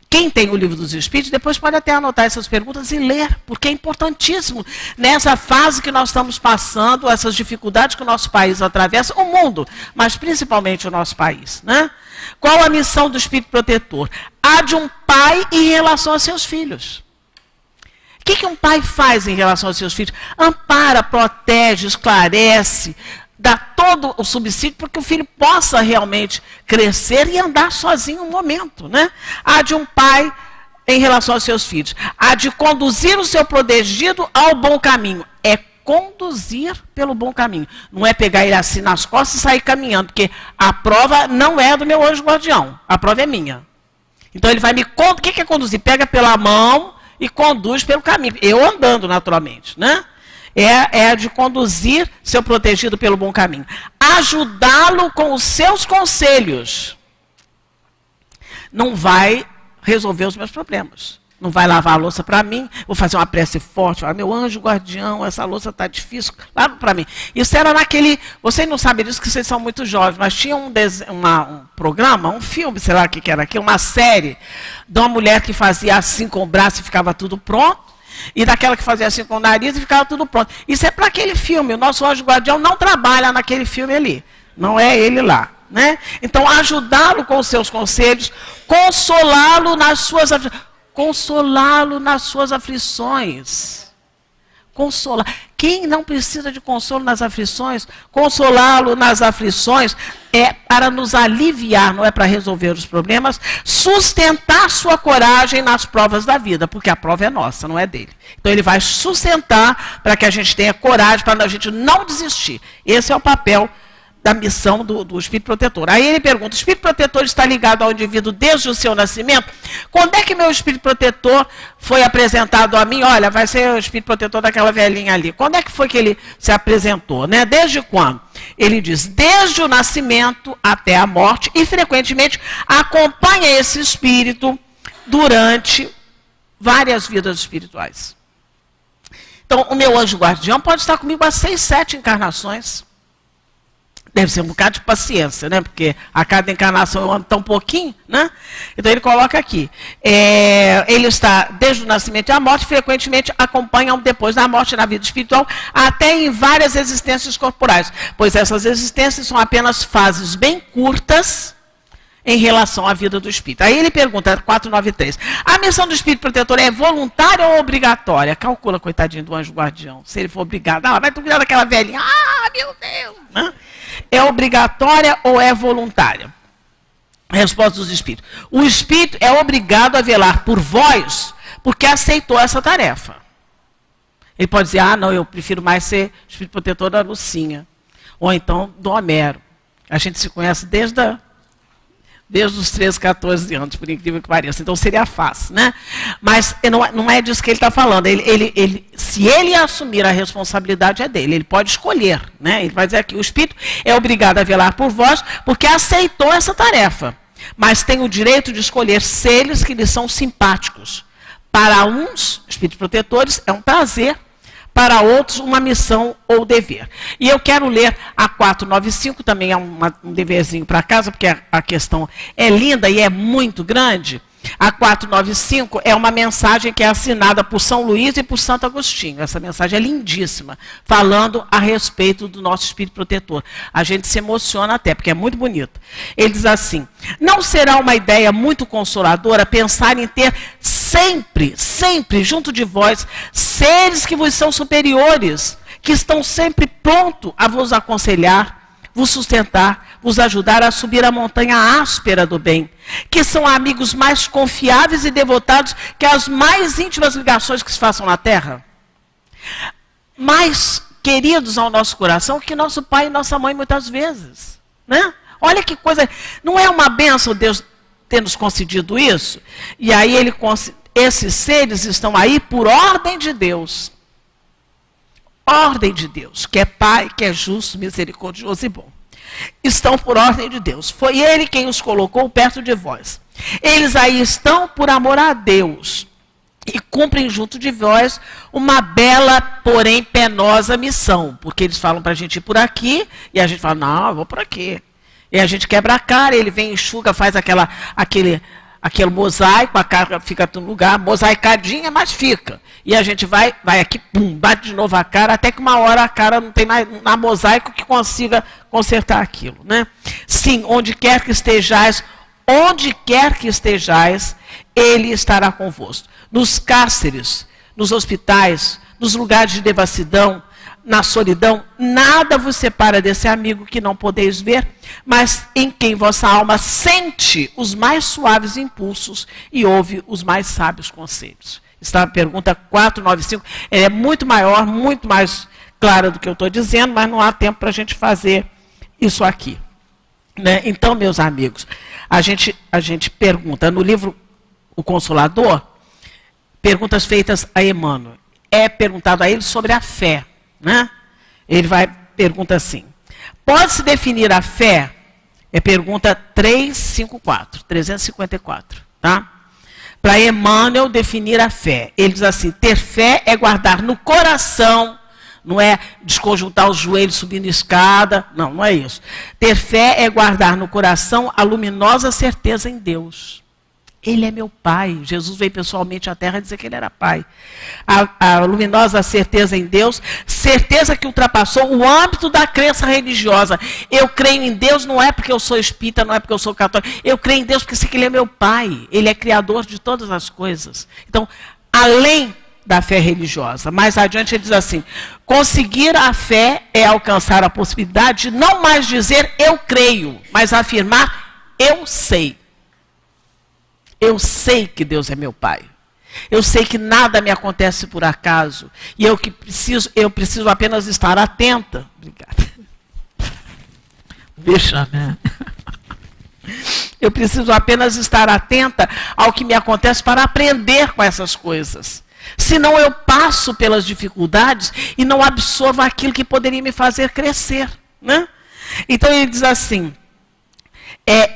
Quem tem o Livro dos Espíritos, depois pode até anotar essas perguntas e ler, porque é importantíssimo nessa fase que nós estamos passando, essas dificuldades que o nosso país atravessa, o mundo, mas principalmente o nosso país, né? Qual a missão do Espírito Protetor? A de um pai em relação a seus filhos. O que um pai faz em relação aos seus filhos? Ampara, protege, esclarece, dá todo o subsídio para que o filho possa realmente crescer e andar sozinho um momento, né? A de um pai em relação aos seus filhos. A de conduzir o seu protegido ao bom caminho. É conduzir pelo bom caminho. Não é pegar ele assim nas costas e sair caminhando, porque a prova não é do meu anjo guardião, a prova é minha. Então ele vai me conduzir. O que é conduzir? Pega pela mão e conduz pelo caminho. Eu andando, naturalmente, né? É de conduzir seu protegido pelo bom caminho. Ajudá-lo com os seus conselhos. Não vai resolver os meus problemas. Não vai lavar a louça para mim. Vou fazer uma prece forte. Meu anjo guardião, essa louça está difícil. Lava para mim. Isso era naquele... Vocês não sabem disso, que vocês são muito jovens, mas tinha um programa, um filme, sei lá o que era aquilo, uma série de uma mulher que fazia assim com o braço e ficava tudo pronto. E daquela que fazia assim com o nariz e ficava tudo pronto. Isso é para aquele filme. O nosso anjo guardião não trabalha naquele filme ali. Não é ele lá. Né? Então, ajudá-lo com os seus conselhos, consolá-lo nas suas aflições. Consolá-lo nas suas aflições. Consolar. Quem não precisa de consolo nas aflições? Consolá-lo nas aflições é para nos aliviar, não é para resolver os problemas. Sustentar sua coragem nas provas da vida, porque a prova é nossa, não é dele. Então ele vai sustentar para que a gente tenha coragem, para a gente não desistir. Esse é o papel da missão do Espírito Protetor. Aí ele pergunta, o Espírito Protetor está ligado ao indivíduo desde o seu nascimento? Quando é que meu Espírito Protetor foi apresentado a mim? Olha, vai ser o Espírito Protetor daquela velhinha ali. Quando é que foi que ele se apresentou? Né? Desde quando? Ele diz, desde o nascimento até a morte, e frequentemente acompanha esse Espírito durante várias vidas espirituais. Então, o meu anjo guardião pode estar comigo há 6, 7 encarnações. Deve ser um bocado de paciência, né? Porque a cada encarnação eu ando tão pouquinho, né? Então ele coloca aqui. Ele está desde o nascimento e a morte, frequentemente acompanham depois da morte na vida espiritual, até em várias existências corporais. Pois essas existências são apenas fases bem curtas em relação à vida do espírito. Aí ele pergunta, 493, a missão do Espírito Protetor é voluntária ou obrigatória? Calcula, coitadinho do anjo guardião, se ele for obrigado. Vai tu cuidar daquela velhinha. Meu Deus! Né? É obrigatória ou é voluntária? Resposta dos espíritos. O espírito é obrigado a velar por vós, porque aceitou essa tarefa. Ele pode dizer, não, eu prefiro mais ser Espírito Protetor da Lucinha. Ou então do Homero. A gente se conhece desde os 13, 14 anos, por incrível que pareça. Então seria fácil, né? Mas não é disso que ele está falando. Se ele assumir a responsabilidade, é dele. Ele pode escolher, né? Ele vai dizer aqui, o Espírito é obrigado a velar por vós, porque aceitou essa tarefa. Mas tem o direito de escolher seres que lhe são simpáticos. Para uns, espíritos protetores é um prazer, para outros uma missão ou dever. E eu quero ler a 495, também é um deverzinho para casa, porque a questão é linda e é muito grande. A 495 é uma mensagem que é assinada por São Luís e por Santo Agostinho. Essa mensagem é lindíssima, falando a respeito do nosso espírito protetor. A gente se emociona até, porque é muito bonito. Ele diz assim: não será uma ideia muito consoladora pensar em ter sempre, sempre junto de vós, seres que vos são superiores, que estão sempre prontos a vos aconselhar, vos sustentar, vos ajudar a subir a montanha áspera do bem, que são amigos mais confiáveis e devotados que as mais íntimas ligações que se façam na terra? Mais queridos ao nosso coração que nosso pai e nossa mãe muitas vezes, né? Olha que coisa, não é uma bênção Deus ter nos concedido isso? E aí esses seres estão aí por ordem de Deus. Ordem de Deus, que é Pai, que é justo, misericordioso e bom. Estão por ordem de Deus. Foi Ele quem os colocou perto de vós. Eles aí estão por amor a Deus e cumprem junto de vós uma bela, porém penosa missão. Porque eles falam para a gente ir por aqui e a gente fala, não, eu vou por aqui. E a gente quebra a cara, ele vem, enxuga, faz aquele mosaico, a cara fica no lugar, mosaicadinha, mas fica. E a gente vai aqui, pum, bate de novo a cara, até que uma hora a cara não tem mais na mosaico que consiga consertar aquilo, né? Sim, onde quer que estejais, Ele estará convosco. Nos cárceres, nos hospitais, nos lugares de devassidão, na solidão, nada vos separa desse amigo que não podeis ver, mas em quem vossa alma sente os mais suaves impulsos e ouve os mais sábios conselhos. Está a pergunta 495, ela é muito maior, muito mais clara do que eu estou dizendo, mas não há tempo para a gente fazer isso aqui, né? Então, meus amigos, a gente pergunta, no livro O Consolador, perguntas feitas a Emmanuel, é perguntado a ele sobre a fé, né? Ele pergunta assim: pode-se definir a fé? É pergunta 354, tá? Para Emmanuel definir a fé, ele diz assim: ter fé é guardar no coração, não é desconjuntar os joelhos subindo escada, não é isso. Ter fé é guardar no coração a luminosa certeza em Deus. Ele é meu pai. Jesus veio pessoalmente à Terra dizer que ele era pai. A luminosa certeza em Deus, certeza que ultrapassou o âmbito da crença religiosa. Eu creio em Deus não é porque eu sou espírita, não é porque eu sou católico. Eu creio em Deus porque sei que ele é meu pai. Ele é criador de todas as coisas. Então, além da fé religiosa, mais adiante ele diz assim: conseguir a fé é alcançar a possibilidade de não mais dizer eu creio, mas afirmar eu sei. Eu sei que Deus é meu pai. Eu sei que nada me acontece por acaso. E eu preciso apenas estar atenta. Obrigada. Deixa, né? Eu preciso apenas estar atenta ao que me acontece para aprender com essas coisas. Senão eu passo pelas dificuldades e não absorvo aquilo que poderia me fazer crescer, né? Então ele diz assim: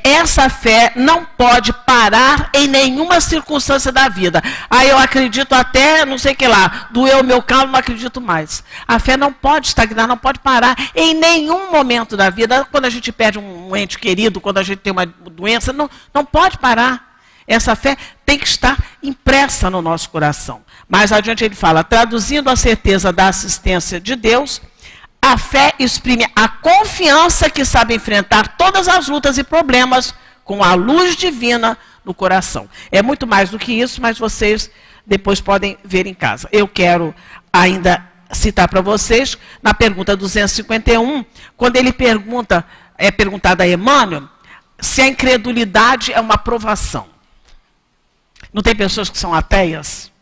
essa fé não pode parar em nenhuma circunstância da vida. Aí eu acredito até, não sei o que lá, doeu o meu calo, não acredito mais. A fé não pode estagnar, não pode parar em nenhum momento da vida. Quando a gente perde um ente querido, quando a gente tem uma doença, não pode parar. Essa fé tem que estar impressa no nosso coração. Mais adiante ele fala: traduzindo a certeza da assistência de Deus, a fé exprime a confiança que sabe enfrentar todas as lutas e problemas com a luz divina no coração. É muito mais do que isso, mas vocês depois podem ver em casa. Eu quero ainda citar para vocês, na pergunta 251, quando ele é perguntado a Emmanuel se a incredulidade é uma provação. Não tem pessoas que são ateias?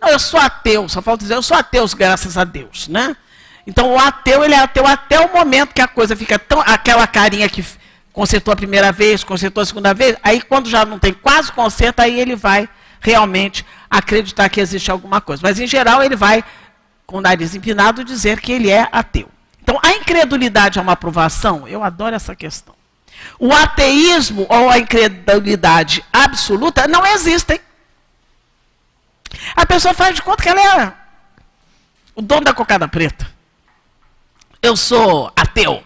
Não, eu sou ateu, só falta dizer, eu sou ateu, graças a Deus, né? Então o ateu, ele é ateu até o momento que a coisa fica tão... Aquela carinha que consertou a primeira vez, consertou a segunda vez, aí quando já não tem quase conserto, aí ele vai realmente acreditar que existe alguma coisa. Mas em geral ele vai, com o nariz empinado, dizer que ele é ateu. Então a incredulidade é uma provação? Eu adoro essa questão. O ateísmo ou a incredulidade absoluta não existem. A pessoa faz de conta que ela é o dono da cocada preta. Eu sou ateu.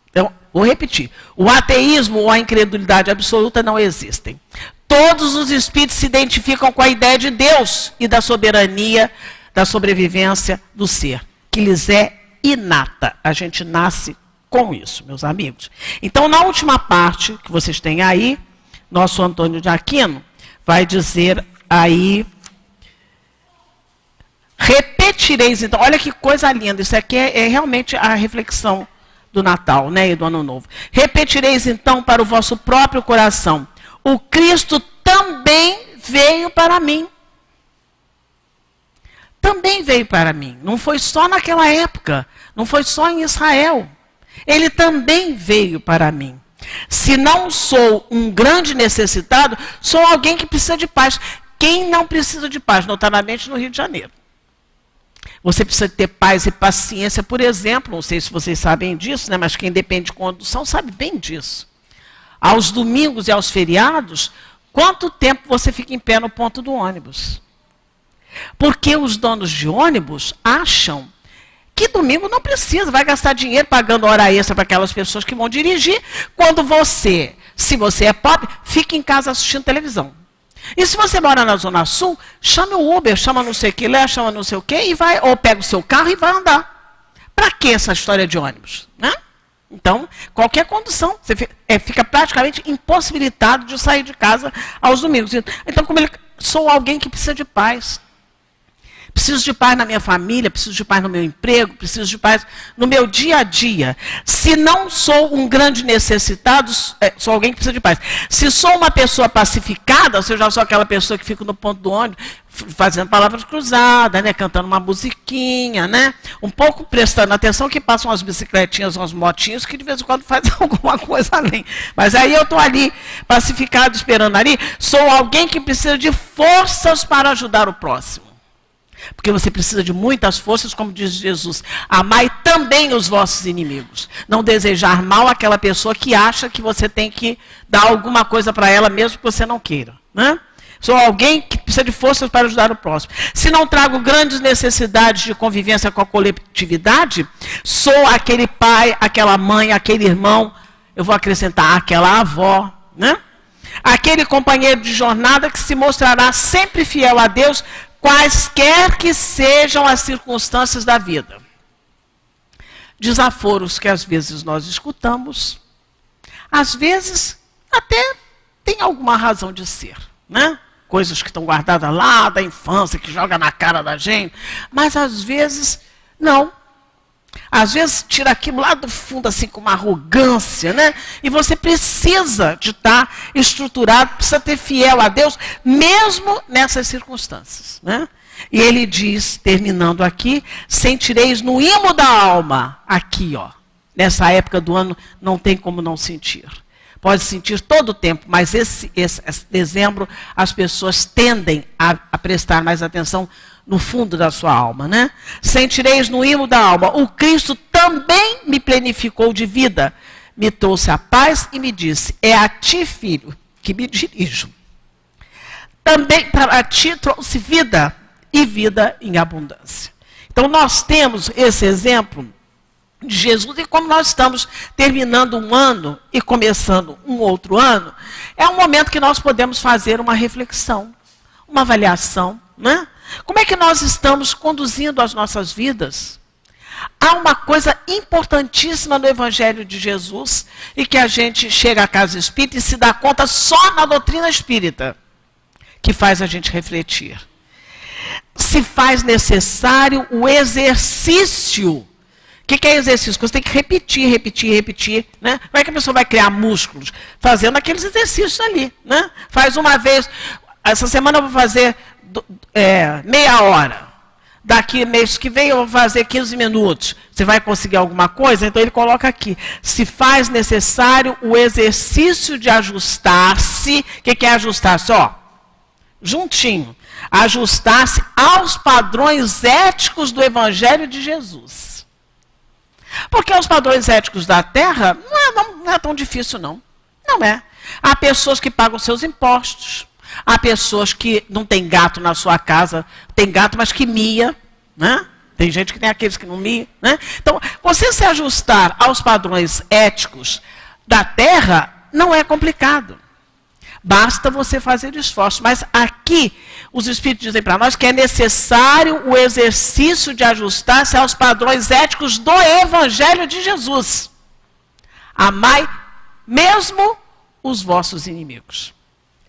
Então, vou repetir. O ateísmo ou a incredulidade absoluta não existem. Todos os espíritos se identificam com a ideia de Deus e da soberania, da sobrevivência do ser, que lhes é inata. A gente nasce com isso, meus amigos. Então, na última parte que vocês têm aí, nosso Antônio de Aquino vai dizer aí: repetireis, então, olha que coisa linda, isso aqui é realmente a reflexão do Natal, né, e do Ano Novo. Repetireis, então, para o vosso próprio coração: o Cristo também veio para mim. Também veio para mim. Não foi só naquela época, não foi só em Israel. Ele também veio para mim. Se não sou um grande necessitado, sou alguém que precisa de paz. Quem não precisa de paz, notadamente no Rio de Janeiro? Você precisa ter paz e paciência, por exemplo, não sei se vocês sabem disso, né, mas quem depende de condução sabe bem disso. Aos domingos e aos feriados, quanto tempo você fica em pé no ponto do ônibus? Porque os donos de ônibus acham que domingo não precisa, vai gastar dinheiro pagando hora extra para aquelas pessoas que vão dirigir, quando você, se você é pobre, fica em casa assistindo televisão. E se você mora na Zona Sul, chame o Uber, chama não sei o que lá, chama não sei o que, e vai, ou pega o seu carro e vai andar. Para que essa história de ônibus? Né? Então, qualquer condução, você fica praticamente impossibilitado de sair de casa aos domingos. Então, como ele, sou alguém que precisa de paz. Preciso de paz na minha família, preciso de paz no meu emprego, preciso de paz no meu dia a dia. Se não sou um grande necessitado, sou alguém que precisa de paz. Se sou uma pessoa pacificada, ou seja, já sou aquela pessoa que fica no ponto do ônibus, fazendo palavras cruzadas, né, cantando uma musiquinha, né, um pouco prestando atenção que passam umas bicicletinhas, umas motinhos, que de vez em quando fazem alguma coisa além. Mas aí eu estou ali, pacificado, esperando ali, sou alguém que precisa de forças para ajudar o próximo. Porque você precisa de muitas forças, como diz Jesus: amai também os vossos inimigos. Não desejar mal àquela pessoa que acha que você tem que dar alguma coisa para ela, mesmo que você não queira. Né? Sou alguém que precisa de forças para ajudar o próximo. Se não trago grandes necessidades de convivência com a coletividade, sou aquele pai, aquela mãe, aquele irmão, eu vou acrescentar aquela avó, né? Aquele companheiro de jornada que se mostrará sempre fiel a Deus, quaisquer que sejam as circunstâncias da vida. Desaforos que às vezes nós escutamos, às vezes até tem alguma razão de ser, né? Coisas que estão guardadas lá da infância, que joga na cara da gente, mas às vezes não. Às vezes tira aquilo lá do fundo assim com uma arrogância, né? E você precisa de estar estruturado, precisa ter fiel a Deus, mesmo nessas circunstâncias, né? E ele diz, terminando aqui: sentireis no imo da alma, aqui, ó, nessa época do ano, não tem como não sentir. Pode sentir todo o tempo, mas esse dezembro as pessoas tendem a prestar mais atenção no fundo da sua alma, né? Sentireis no imo da alma: o Cristo também me plenificou de vida, me trouxe a paz e me disse: é a ti, filho, que me dirijo. Também para ti trouxe vida, e vida em abundância. Então nós temos esse exemplo de Jesus, e como nós estamos terminando um ano e começando um outro ano, é um momento que nós podemos fazer uma reflexão, uma avaliação, né? Como é que nós estamos conduzindo as nossas vidas? Há uma coisa importantíssima no Evangelho de Jesus, e que a gente chega à casa espírita e se dá conta só na doutrina espírita, que faz a gente refletir. Se faz necessário o exercício. O que é exercício? Você tem que repetir, né? Como é que a pessoa vai criar músculos? Fazendo aqueles exercícios ali, né? Faz uma vez. Essa semana eu vou fazer meia hora. Daqui mês que vem eu vou fazer 15 minutos. Você vai conseguir alguma coisa? Então ele coloca aqui: se faz necessário o exercício de ajustar-se. O que é ajustar-se? Ó, juntinho. Ajustar-se aos padrões éticos do Evangelho de Jesus. Porque os padrões éticos da Terra não é tão difícil, não. Não é. Há pessoas que pagam seus impostos. Há pessoas que não tem gato na sua casa, tem gato, mas que mia, né? Tem gente que tem aqueles que não mia, né? Então, você se ajustar aos padrões éticos da Terra não é complicado. Basta você fazer esforço. Mas aqui, os Espíritos dizem para nós que é necessário o exercício de ajustar-se aos padrões éticos do Evangelho de Jesus. Amai mesmo os vossos inimigos.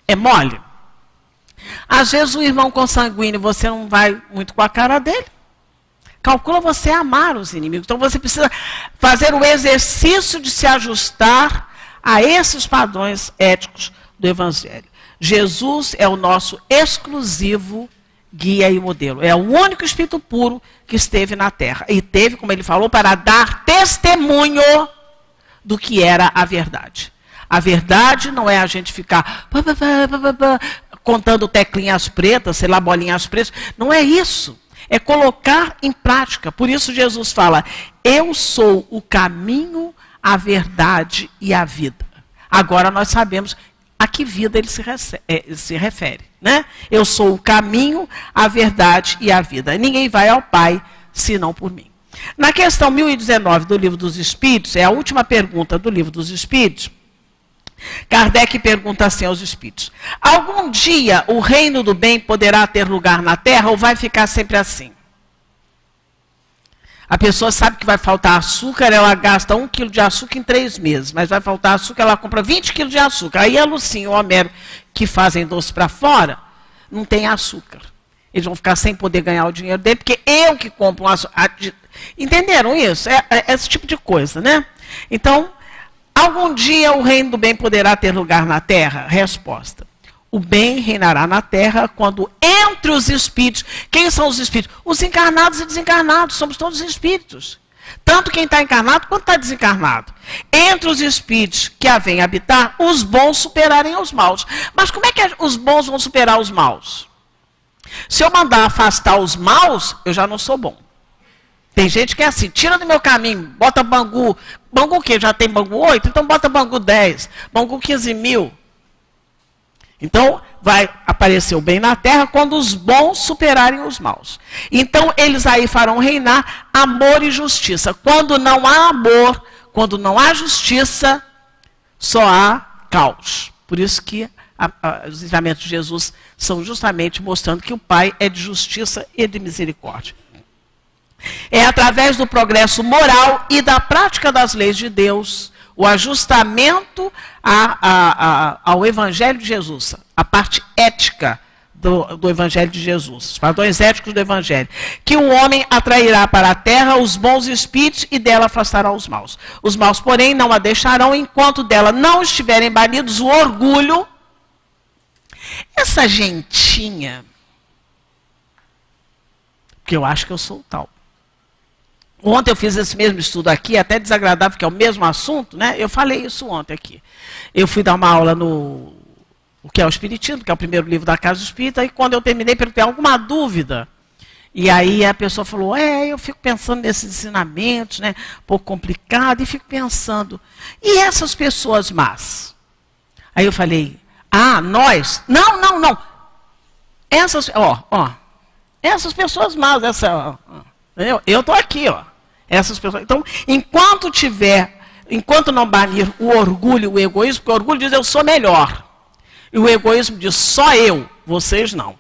É mole? Às vezes o irmão consanguíneo, você não vai muito com a cara dele. Calcula você amar os inimigos. Então você precisa fazer o exercício de se ajustar a esses padrões éticos do Evangelho. Jesus é o nosso exclusivo guia e modelo. É o único Espírito puro que esteve na Terra. E teve, como ele falou, para dar testemunho do que era a verdade. A verdade não é a gente ficar contando teclinhas pretas, sei lá, bolinhas pretas. Não é isso. É colocar em prática. Por isso Jesus fala, eu sou o caminho, a verdade e a vida. Agora nós sabemos a que vida ele se refere, né? Eu sou o caminho, a verdade e a vida. Ninguém vai ao Pai, senão por mim. Na questão 1019 do Livro dos Espíritos, é a última pergunta do Livro dos Espíritos, Kardec pergunta assim aos Espíritos, algum dia o reino do bem poderá ter lugar na Terra ou vai ficar sempre assim? A pessoa sabe que vai faltar açúcar, ela gasta 1 quilo de açúcar em 3 meses, mas vai faltar açúcar, ela compra 20 quilos de açúcar. Aí a Lucinha e o Homero, que fazem doce para fora, não tem açúcar. Eles vão ficar sem poder ganhar o dinheiro dele, porque eu que compro um açúcar. Entenderam isso? É esse tipo de coisa, né? Então, algum dia o reino do bem poderá ter lugar na Terra? Resposta. O bem reinará na Terra quando entre os espíritos... Quem são os espíritos? Os encarnados e desencarnados, somos todos espíritos. Tanto quem está encarnado quanto está desencarnado. Entre os espíritos que a vêm habitar, os bons superarem os maus. Mas como é que os bons vão superar os maus? Se eu mandar afastar os maus, eu já não sou bom. Tem gente que é assim, tira do meu caminho, bota Bangu. Bangu o quê? Já tem Bangu 8? Então bota Bangu 10. Bangu 15 mil. Então, vai aparecer o bem na Terra quando os bons superarem os maus. Então, eles aí farão reinar amor e justiça. Quando não há amor, quando não há justiça, só há caos. Por isso que os ensinamentos de Jesus são justamente mostrando que o Pai é de justiça e de misericórdia. É através do progresso moral e da prática das leis de Deus, o ajustamento ao Evangelho de Jesus, a parte ética do Evangelho de Jesus, os padrões éticos do Evangelho, que o homem atrairá para a terra os bons espíritos e dela afastará os maus. Os maus, porém, não a deixarão enquanto dela não estiverem banidos o orgulho. Essa gentinha, porque eu acho que eu sou tal. Ontem eu fiz esse mesmo estudo aqui, até desagradável, que é o mesmo assunto, né? Eu falei isso ontem aqui. Eu fui dar uma aula no o que é o Espiritismo, que é o primeiro livro da Casa Espírita, e quando eu terminei, perguntei alguma dúvida. E aí a pessoa falou, eu fico pensando nesses ensinamentos, né? Um pouco complicado, e fico pensando, e essas pessoas más? Aí eu falei, nós? Não. Essas, essas pessoas más, eu estou aqui, essas pessoas. Então, enquanto não banir o orgulho e o egoísmo, porque o orgulho diz eu sou melhor. E o egoísmo diz só eu, vocês não.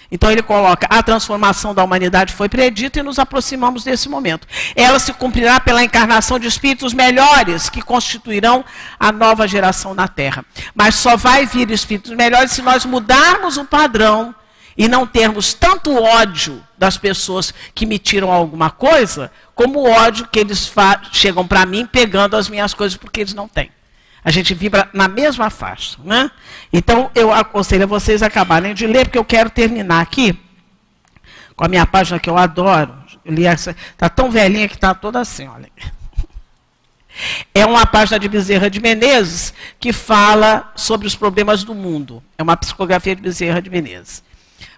Então ele coloca, a transformação da humanidade foi predita e nos aproximamos desse momento. Ela se cumprirá pela encarnação de espíritos melhores que constituirão a nova geração na Terra. Mas só vai vir espíritos melhores se nós mudarmos o padrão e não termos tanto ódio das pessoas que me tiram alguma coisa, como o ódio que eles chegam para mim pegando as minhas coisas porque eles não têm. A gente vibra na mesma faixa, né? Então, eu aconselho a vocês acabarem de ler, porque eu quero terminar aqui com a minha página que eu adoro. Eu li essa, está tão velhinha que está toda assim, olha. É uma página de Bezerra de Menezes que fala sobre os problemas do mundo. É uma psicografia de Bezerra de Menezes.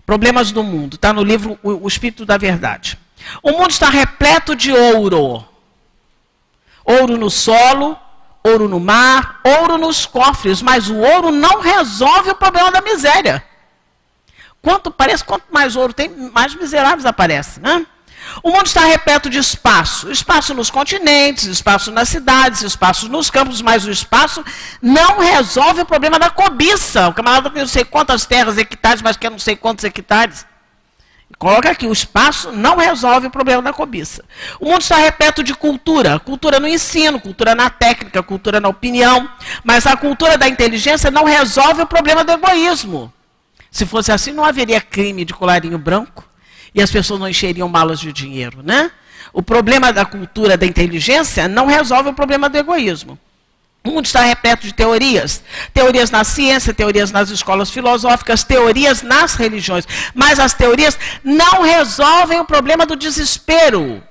Problemas do mundo, está no livro O Espírito da Verdade. O mundo está repleto de ouro. Ouro no solo, ouro no mar, ouro nos cofres, mas o ouro não resolve o problema da miséria. Quanto mais ouro tem, mais miseráveis aparecem, né? O mundo está repleto de espaço. Espaço nos continentes, espaço nas cidades, espaço nos campos, mas o espaço não resolve o problema da cobiça. O camarada tem não sei quantas terras, hectares, mas quer não sei quantos hectares. Coloca aqui, o espaço não resolve o problema da cobiça. O mundo está repleto de cultura. Cultura no ensino, cultura na técnica, cultura na opinião. Mas a cultura da inteligência não resolve o problema do egoísmo. Se fosse assim, não haveria crime de colarinho branco e as pessoas não encheriam malas de dinheiro, né? O problema da cultura da inteligência não resolve o problema do egoísmo. O mundo está repleto de teorias. Teorias na ciência, teorias nas escolas filosóficas, teorias nas religiões. Mas as teorias não resolvem o problema do desespero.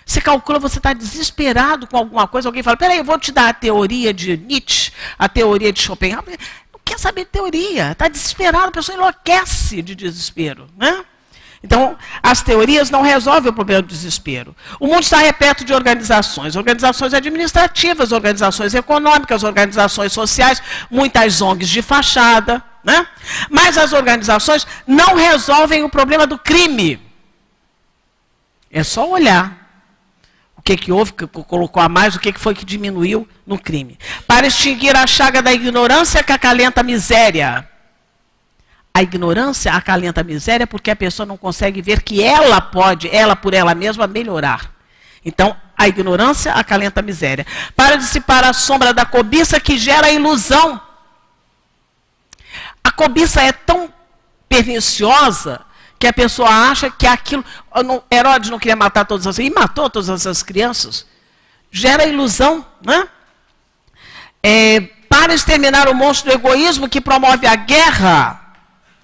Você calcula, você está desesperado com alguma coisa, alguém fala, peraí, eu vou te dar a teoria de Nietzsche, a teoria de Schopenhauer. Não quer saber de teoria, está desesperado, a pessoa enlouquece de desespero, né? Então, as teorias não resolvem o problema do desespero. O mundo está repleto de organizações administrativas, organizações econômicas, organizações sociais, muitas ONGs de fachada, né? Mas as organizações não resolvem o problema do crime. É só olhar o que houve, que colocou a mais, o que foi que diminuiu no crime. Para extinguir a chaga da ignorância que acalenta a miséria. A ignorância acalenta a miséria porque a pessoa não consegue ver que ela pode, ela por ela mesma, melhorar. Então, a ignorância acalenta a miséria. Para dissipar a sombra da cobiça que gera a ilusão. A cobiça é tão perniciosa que a pessoa acha que aquilo... Herodes não queria matar todas as... E matou todas essas crianças. Gera ilusão, né? Para exterminar o monstro do egoísmo que promove a guerra...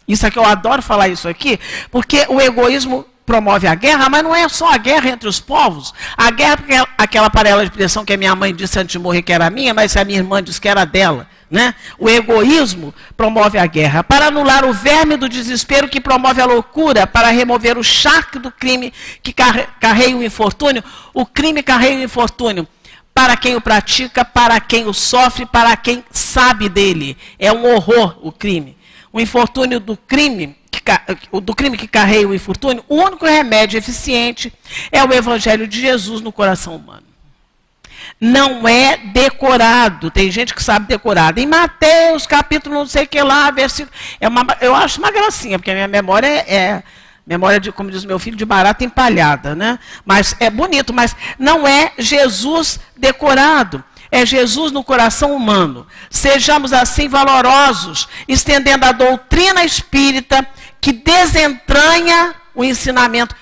Isso aqui, eu adoro falar isso aqui, porque o egoísmo promove a guerra, mas não é só a guerra entre os povos. A guerra, porque aquela panela de pressão que a minha mãe disse antes de morrer que era minha, mas a minha irmã disse que era dela. Né? O egoísmo promove a guerra. Para anular o verme do desespero que promove a loucura, para remover o charque do crime que carrega o infortúnio, o crime carrega o infortúnio. Para quem o pratica, para quem o sofre, para quem sabe dele. É um horror o crime. O infortúnio do crime que carrega o infortúnio, o único remédio eficiente é o Evangelho de Jesus no coração humano. Não é decorado. Tem gente que sabe decorado. Em Mateus, capítulo não sei o que lá, versículo... eu acho uma gracinha, porque a minha memória é memória de, como diz meu filho, de barata empalhada, né? Mas é bonito, mas não é Jesus decorado. É Jesus no coração humano. Sejamos assim valorosos, estendendo a doutrina espírita que desentranha o ensinamento,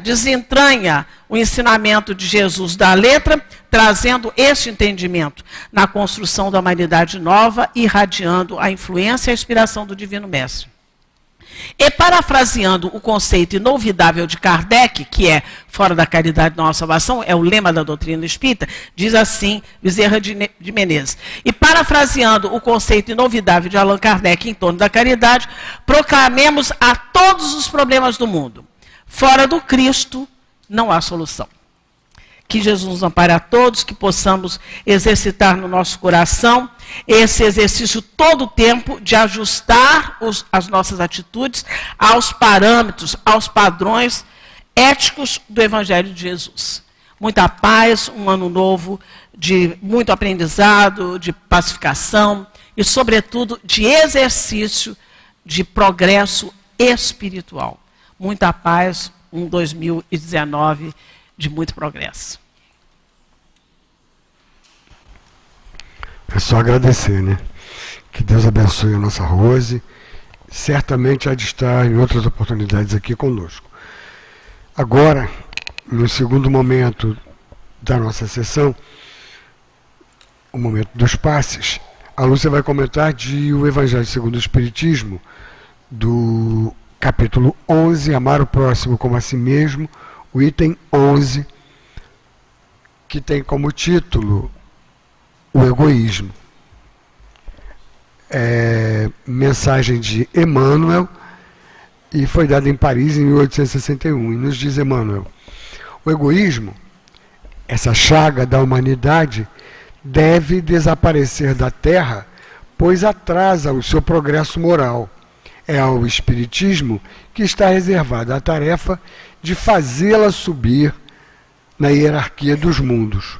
desentranha o ensinamento de Jesus da letra, trazendo este entendimento na construção da humanidade nova, irradiando a influência e a inspiração do Divino Mestre. E parafraseando o conceito inovidável de Kardec, que é fora da caridade não há salvação, é o lema da doutrina espírita, diz assim Bezerra de Menezes. E parafraseando o conceito inovidável de Allan Kardec em torno da caridade, proclamemos a todos os problemas do mundo. Fora do Cristo não há solução. Que Jesus nos ampare a todos, que possamos exercitar no nosso coração esse exercício todo o tempo de ajustar as nossas atitudes aos parâmetros, aos padrões éticos do Evangelho de Jesus. Muita paz, um ano novo de muito aprendizado, de pacificação e, sobretudo, de exercício de progresso espiritual. Muita paz, um 2019 de muito progresso. É só agradecer, né? Que Deus abençoe a nossa Rose. Certamente há de estar em outras oportunidades aqui conosco. Agora, no segundo momento da nossa sessão, o momento dos passes, a Lúcia vai comentar o Evangelho segundo o Espiritismo, do capítulo 11, Amar o Próximo como a Si Mesmo, o item 11, que tem como título o egoísmo. Mensagem de Emmanuel, e foi dada em Paris em 1861. E nos diz Emmanuel: o egoísmo, essa chaga da humanidade, deve desaparecer da Terra, pois atrasa o seu progresso moral. É ao Espiritismo que está reservada a tarefa de fazê-la subir na hierarquia dos mundos.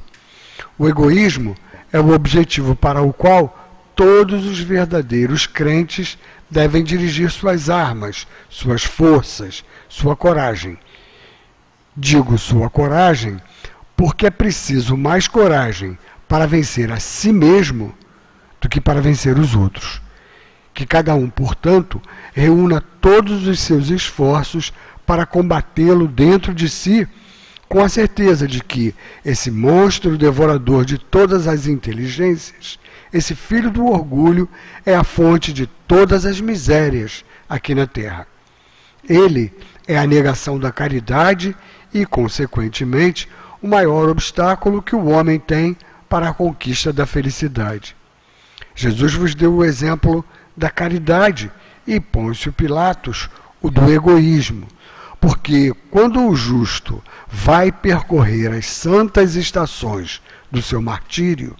O egoísmo é o objetivo para o qual todos os verdadeiros crentes devem dirigir suas armas, suas forças, sua coragem. Digo sua coragem porque é preciso mais coragem para vencer a si mesmo do que para vencer os outros. Que cada um, portanto, reúna todos os seus esforços para combatê-lo dentro de si, com a certeza de que esse monstro devorador de todas as inteligências, esse filho do orgulho, é a fonte de todas as misérias aqui na Terra. Ele é a negação da caridade e, consequentemente, o maior obstáculo que o homem tem para a conquista da felicidade. Jesus vos deu o exemplo da caridade e Pôncio Pilatos o do egoísmo, porque quando o justo vai percorrer as santas estações do seu martírio,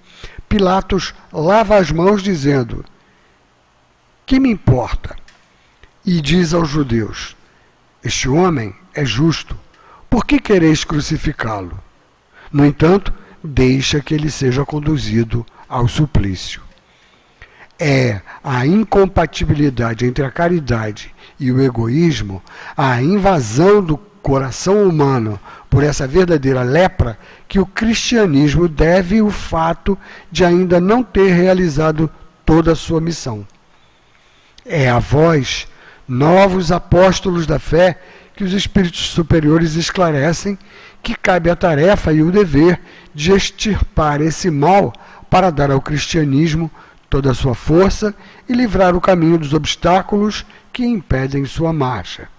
Pilatos lava as mãos dizendo: que me importa? E diz aos judeus: este homem é justo, por que quereis crucificá-lo? No entanto, deixa que ele seja conduzido ao suplício. É a incompatibilidade entre a caridade e o egoísmo, a invasão do coração humano por essa verdadeira lepra, que o cristianismo deve o fato de ainda não ter realizado toda a sua missão. É a vós, novos apóstolos da fé, que os espíritos superiores esclarecem que cabe a tarefa e o dever de extirpar esse mal para dar ao cristianismo toda a sua força e livrar o caminho dos obstáculos que impedem sua marcha.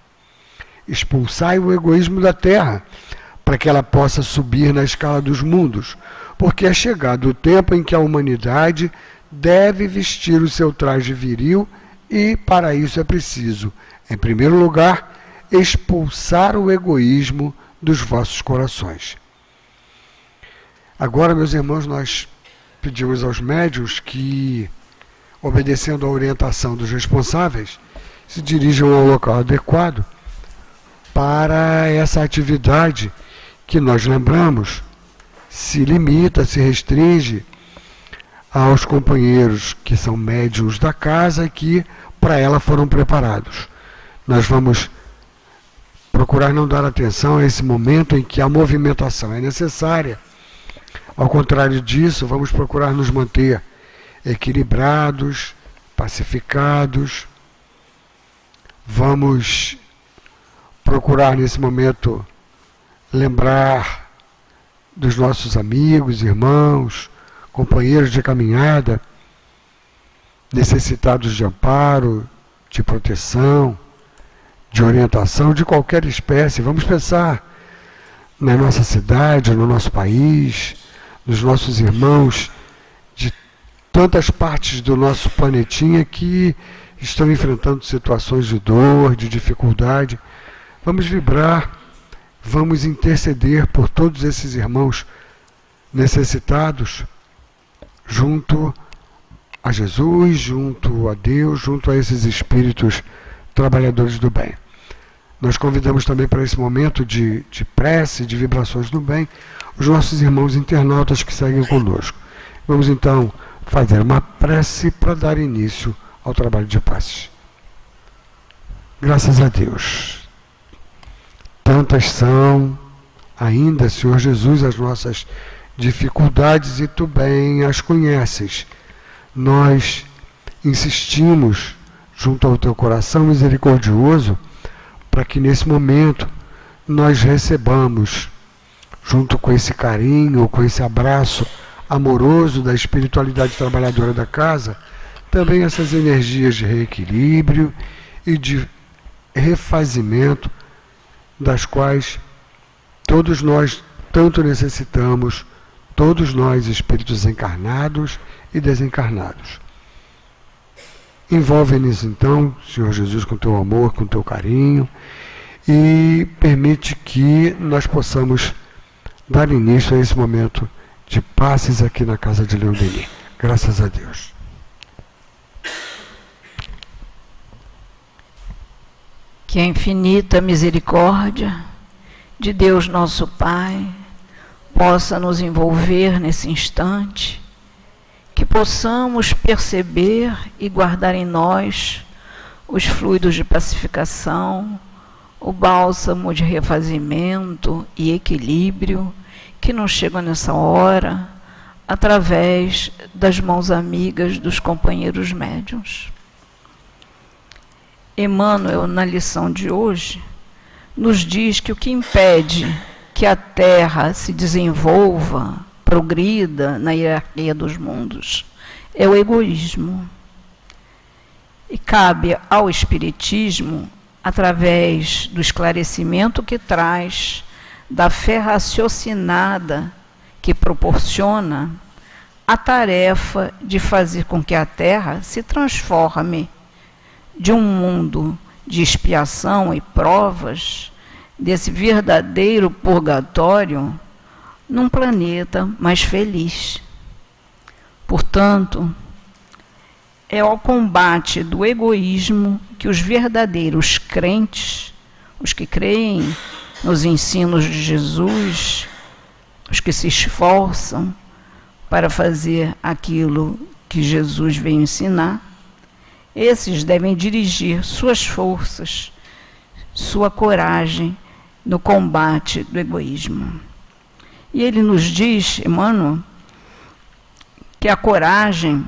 Expulsai o egoísmo da terra, para que ela possa subir na escala dos mundos, porque é chegado o tempo em que a humanidade deve vestir o seu traje viril e, para isso, é preciso, em primeiro lugar, expulsar o egoísmo dos vossos corações. Agora, meus irmãos, nós pedimos aos médiuns que, obedecendo à orientação dos responsáveis, se dirijam ao local adequado para essa atividade que nós lembramos se limita, se restringe aos companheiros que são médiuns da casa e que para ela foram preparados. Nós vamos procurar não dar atenção a esse momento em que a movimentação é necessária. Ao contrário disso, vamos procurar nos manter equilibrados, pacificados. Vamos procurar nesse momento lembrar dos nossos amigos, irmãos, companheiros de caminhada, necessitados de amparo, de proteção, de orientação de qualquer espécie. Vamos pensar na nossa cidade, no nosso país, nos nossos irmãos de tantas partes do nosso planetinha que estão enfrentando situações de dor, de dificuldade. Vamos vibrar, vamos interceder por todos esses irmãos necessitados, junto a Jesus, junto a Deus, junto a esses espíritos trabalhadores do bem. Nós convidamos também para esse momento de prece, de vibrações do bem, os nossos irmãos internautas que seguem conosco. Vamos então fazer uma prece para dar início ao trabalho de paz. Graças a Deus. Tantas são ainda, Senhor Jesus, as nossas dificuldades e Tu bem as conheces. Nós insistimos junto ao Teu coração misericordioso para que nesse momento nós recebamos, junto com esse carinho, com esse abraço amoroso da espiritualidade trabalhadora da casa, também essas energias de reequilíbrio e de refazimento das quais todos nós tanto necessitamos, todos nós, espíritos encarnados e desencarnados. Envolve-nos então, Senhor Jesus, com Teu amor, com Teu carinho, e permite que nós possamos dar início a esse momento de passes aqui na casa de Leon Denis. Graças a Deus. Que a infinita misericórdia de Deus nosso Pai possa nos envolver nesse instante, que possamos perceber e guardar em nós os fluidos de pacificação, o bálsamo de refazimento e equilíbrio que nos chegam nessa hora através das mãos amigas dos companheiros médiuns. Emmanuel, na lição de hoje, nos diz que o que impede que a Terra se desenvolva, progrida na hierarquia dos mundos, é o egoísmo. E cabe ao Espiritismo, através do esclarecimento que traz, da fé raciocinada que proporciona, a tarefa de fazer com que a Terra se transforme de um mundo de expiação e provas, desse verdadeiro purgatório, num planeta mais feliz. Portanto, é ao combate do egoísmo que os verdadeiros crentes, os que creem nos ensinos de Jesus, os que se esforçam para fazer aquilo que Jesus veio ensinar, esses devem dirigir suas forças, sua coragem no combate do egoísmo. E ele nos diz, Emmanuel, que a coragem,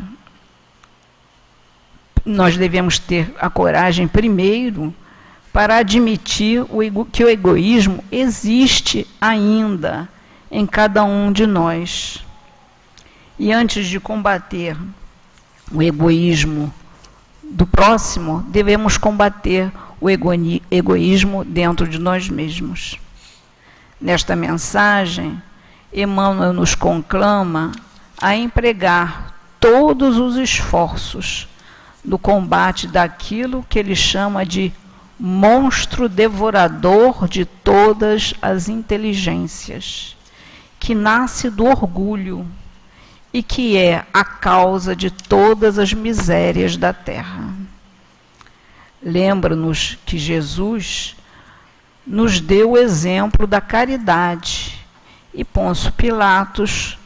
nós devemos ter a coragem primeiro para admitir que o egoísmo existe ainda em cada um de nós. E antes de combater o egoísmo do próximo, devemos combater o egoísmo dentro de nós mesmos. Nesta mensagem, Emmanuel nos conclama a empregar todos os esforços no combate daquilo que ele chama de monstro devorador de todas as inteligências, que nasce do orgulho e que é a causa de todas as misérias da terra. Lembra-nos que Jesus nos deu o exemplo da caridade e Pôncio Pilatos,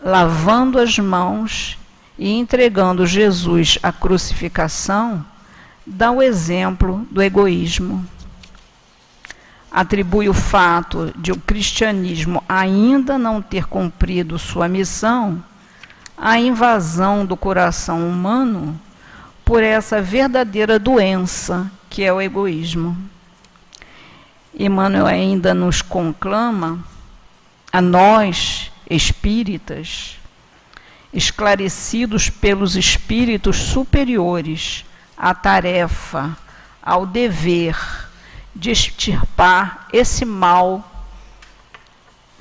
lavando as mãos e entregando Jesus à crucificação, dá o exemplo do egoísmo. Atribui o fato de o cristianismo ainda não ter cumprido sua missão à invasão do coração humano por essa verdadeira doença que é o egoísmo. Emmanuel ainda nos conclama a nós, espíritas, esclarecidos pelos espíritos superiores, à tarefa, ao dever de extirpar esse mal,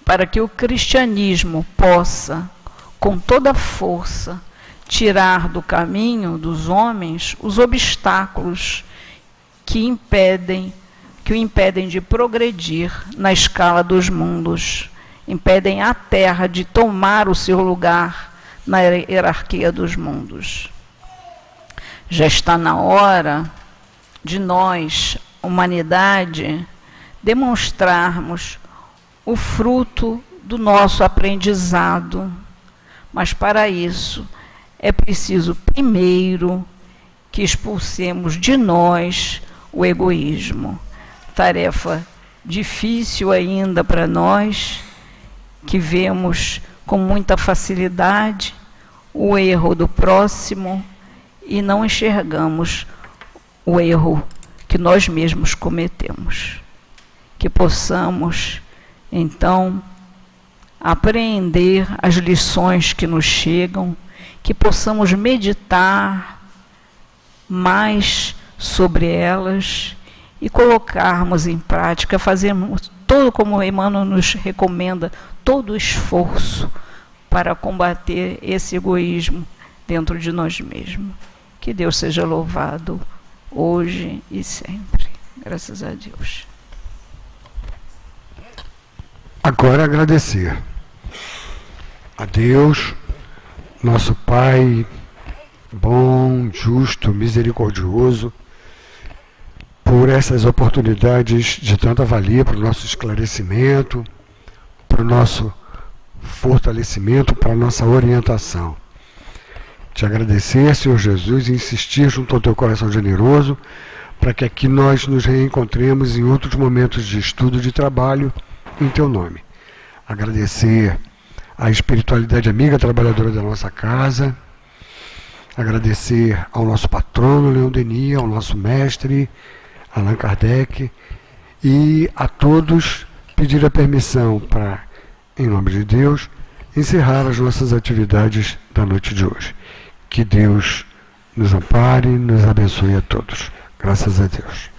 para que o cristianismo possa, com toda força, tirar do caminho dos homens os obstáculos que o impedem de progredir na escala dos mundos, impedem a Terra de tomar o seu lugar na hierarquia dos mundos. Já está na hora de nós, humanidade, demonstrarmos o fruto do nosso aprendizado. Mas para isso é preciso primeiro que expulsemos de nós o egoísmo. Tarefa difícil ainda para nós, que vemos com muita facilidade o erro do próximo e não enxergamos o erro que nós mesmos cometemos. Que possamos, então, apreender as lições que nos chegam, que possamos meditar mais sobre elas e colocarmos em prática, fazermos todo como Emmanuel nos recomenda, todo o esforço para combater esse egoísmo dentro de nós mesmos. Que Deus seja louvado hoje e sempre. Graças a Deus. Agora agradecer a Deus, nosso Pai bom, justo, misericordioso, por por essas oportunidades de tanta valia para o nosso esclarecimento, para o nosso fortalecimento, para a nossa orientação. Te agradecer, Senhor Jesus, e insistir junto ao teu coração generoso, para que aqui nós nos reencontremos em outros momentos de estudo e de trabalho em teu nome. Agradecer a espiritualidade amiga trabalhadora da nossa casa, agradecer ao nosso patrono Leon Denis, ao nosso mestre Allan Kardec, e a todos pedir a permissão para, em nome de Deus, encerrar as nossas atividades da noite de hoje. Que Deus nos ampare e nos abençoe a todos. Graças a Deus.